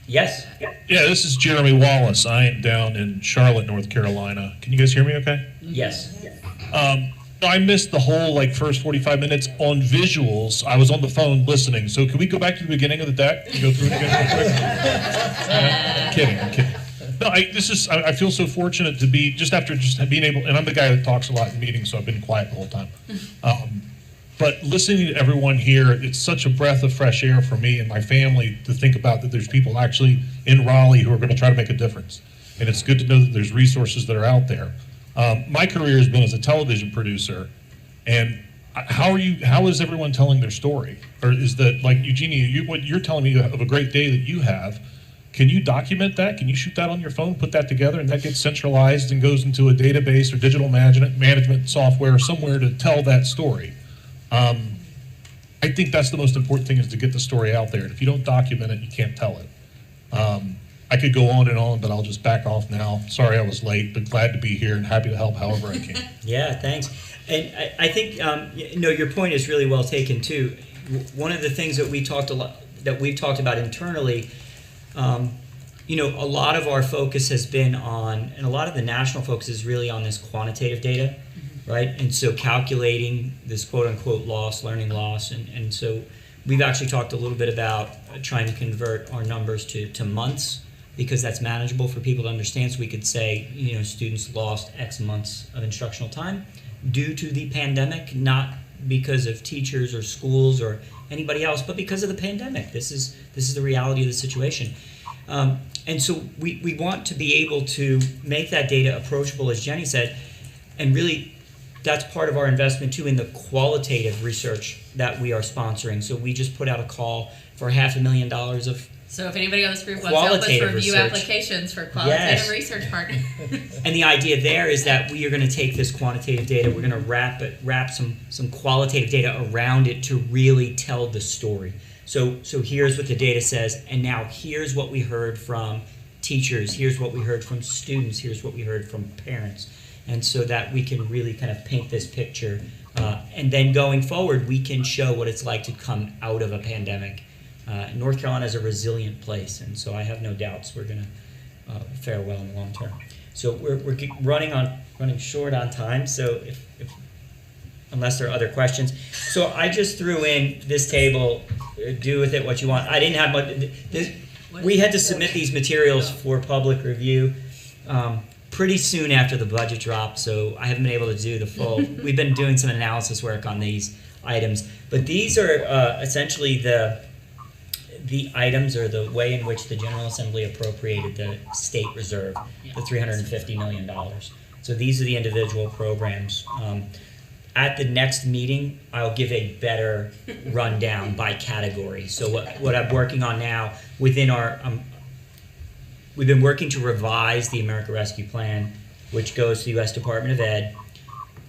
Yes.
Yeah, this is Jeremy Wallace. I am down in Charlotte, North Carolina. Can you guys hear me okay?
Yes.
I missed the whole first 45 minutes on visuals. I was on the phone listening. So can we go back to the beginning of the deck and go through it again real quick? I'm kidding. No, I feel so fortunate to be, just after being able, and I'm the guy that talks a lot in meetings, so I've been quiet the whole time. But listening to everyone here, it's such a breath of fresh air for me and my family to think about that there's people actually in Raleigh who are going to try to make a difference. And it's good to know that there's resources that are out there. My career has been as a television producer, and how is everyone telling their story? Or is that, like, Eugenia, what you're telling me of a great day that you have, can you document that? Can you shoot that on your phone, put that together, and that gets centralized and goes into a database or digital management software somewhere to tell that story? I think that's the most important thing, is to get the story out there. And if you don't document it, you can't tell it. I could go on, but I'll just back off now. Sorry I was late, but glad to be here and happy to help however I can.
Yeah, thanks. And I think your point is really well taken too. One of the things that we've talked about internally, a lot of our focus has been on, and a lot of the national focus is really on this quantitative data, right? And so calculating this quote unquote learning loss. And so we've actually talked a little bit about trying to convert our numbers to months, because that's manageable for people to understand. So we could say, students lost X months of instructional time due to the pandemic, not because of teachers or schools or anybody else, but because of the pandemic. This is the reality of the situation. And so we want to be able to make that data approachable, as Jenny said, and really that's part of our investment too in the qualitative research that we are sponsoring. So we just put out a call for $500,000 of
So if anybody on this group wants to help us review
research.
Applications for qualitative research partners.
And the idea there is that we are going to take this quantitative data, we're going to wrap some qualitative data around it to really tell the story. So here's what the data says, and now here's what we heard from teachers, here's what we heard from students, here's what we heard from parents. And so that we can really kind of paint this picture. And then going forward, we can show what it's like to come out of a pandemic. North Carolina is a resilient place, and so I have no doubts we're going to fare well in the long term. So we're running short on time. So if unless there are other questions, so I just threw in this table. Do with it what you want. I didn't have much. We had to submit these materials for public review pretty soon after the budget dropped, so I haven't been able to do the full. We've been doing some analysis work on these items, but these are essentially the items, or the way in which the General Assembly appropriated the state reserve, the $350 million. So these are the individual programs. at the next meeting, I'll give a better rundown by category. So what I'm working on now within our, we've been working to revise the America Rescue Plan, which goes to the U.S. Department of Ed.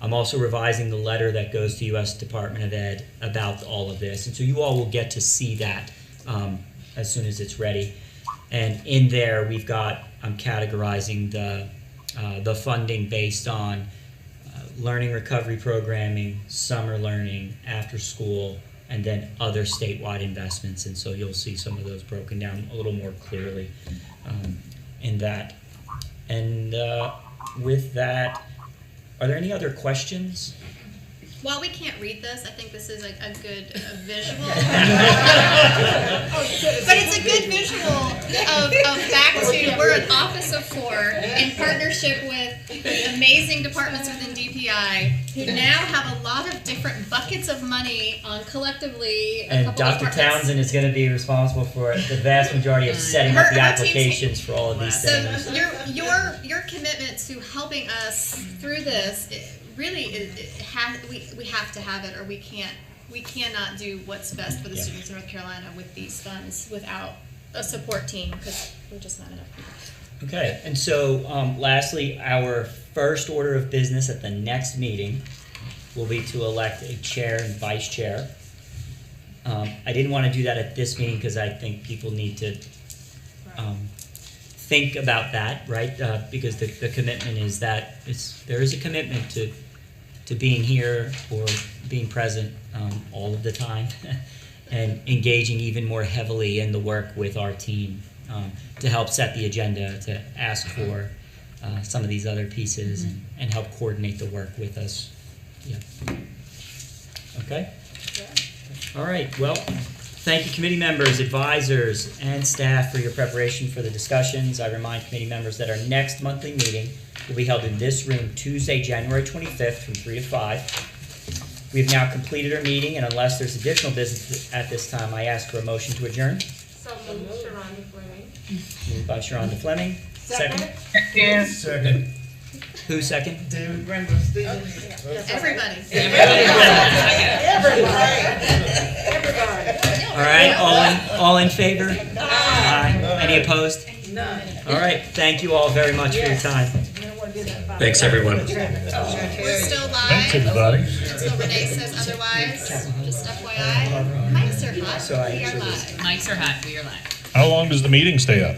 I'm also revising the letter that goes to U.S. Department of Ed about all of this. And so you all will get to see that as soon as it's ready. And in there, we've got, I'm categorizing the funding based on learning recovery programming, summer learning, after school, and then other statewide investments. And so you'll see some of those broken down a little more clearly in that. And with that, are there any other questions?
While we can't read this, I think this is a good visual. But it's a good visual of back to, we're an office of 4 in partnership with amazing departments within DPI who now have a lot of different buckets of money on collectively a
And
couple
Dr.
departments.
Townsend is going to be responsible for the vast majority of setting up the
Her team's-
applications for all of these things.
So your commitment to helping us through this, really, we have to have it, or we cannot do what's best for the students of North Carolina with these funds without a support team, because we're just not enough people.
Okay, and so lastly, our first order of business at the next meeting will be to elect a chair and vice chair. I didn't want to do that at this meeting because I think people need to think about that, right? Because the commitment is that there is a commitment to being here or being present all of the time and engaging even more heavily in the work with our team to help set the agenda, to ask for some of these other pieces and help coordinate the work with us. Yeah. Okay? All right, well, thank you, committee members, advisors, and staff for your preparation for the discussions. I remind committee members that our next monthly meeting will be held in this room Tuesday, January 25th from 3 to 5. We have now completed our meeting, and unless there's additional business at this time, I ask for a motion to adjourn.
So moved, Sharonda Fleming.
Moved by Sharonda Fleming. Second?
Second.
Who second?
David Brenda Stevens.
Everybody.
All right, all in favor? Aye. Any opposed?
None.
All right, thank you all very much for your time.
Thanks, everyone.
We're still live.
Thanks, everybody.
Until Renee says otherwise, just FYI. Mics are hot.
So I
We are
actually-
live.
Mics are hot, we are live.
How long does the meeting stay up?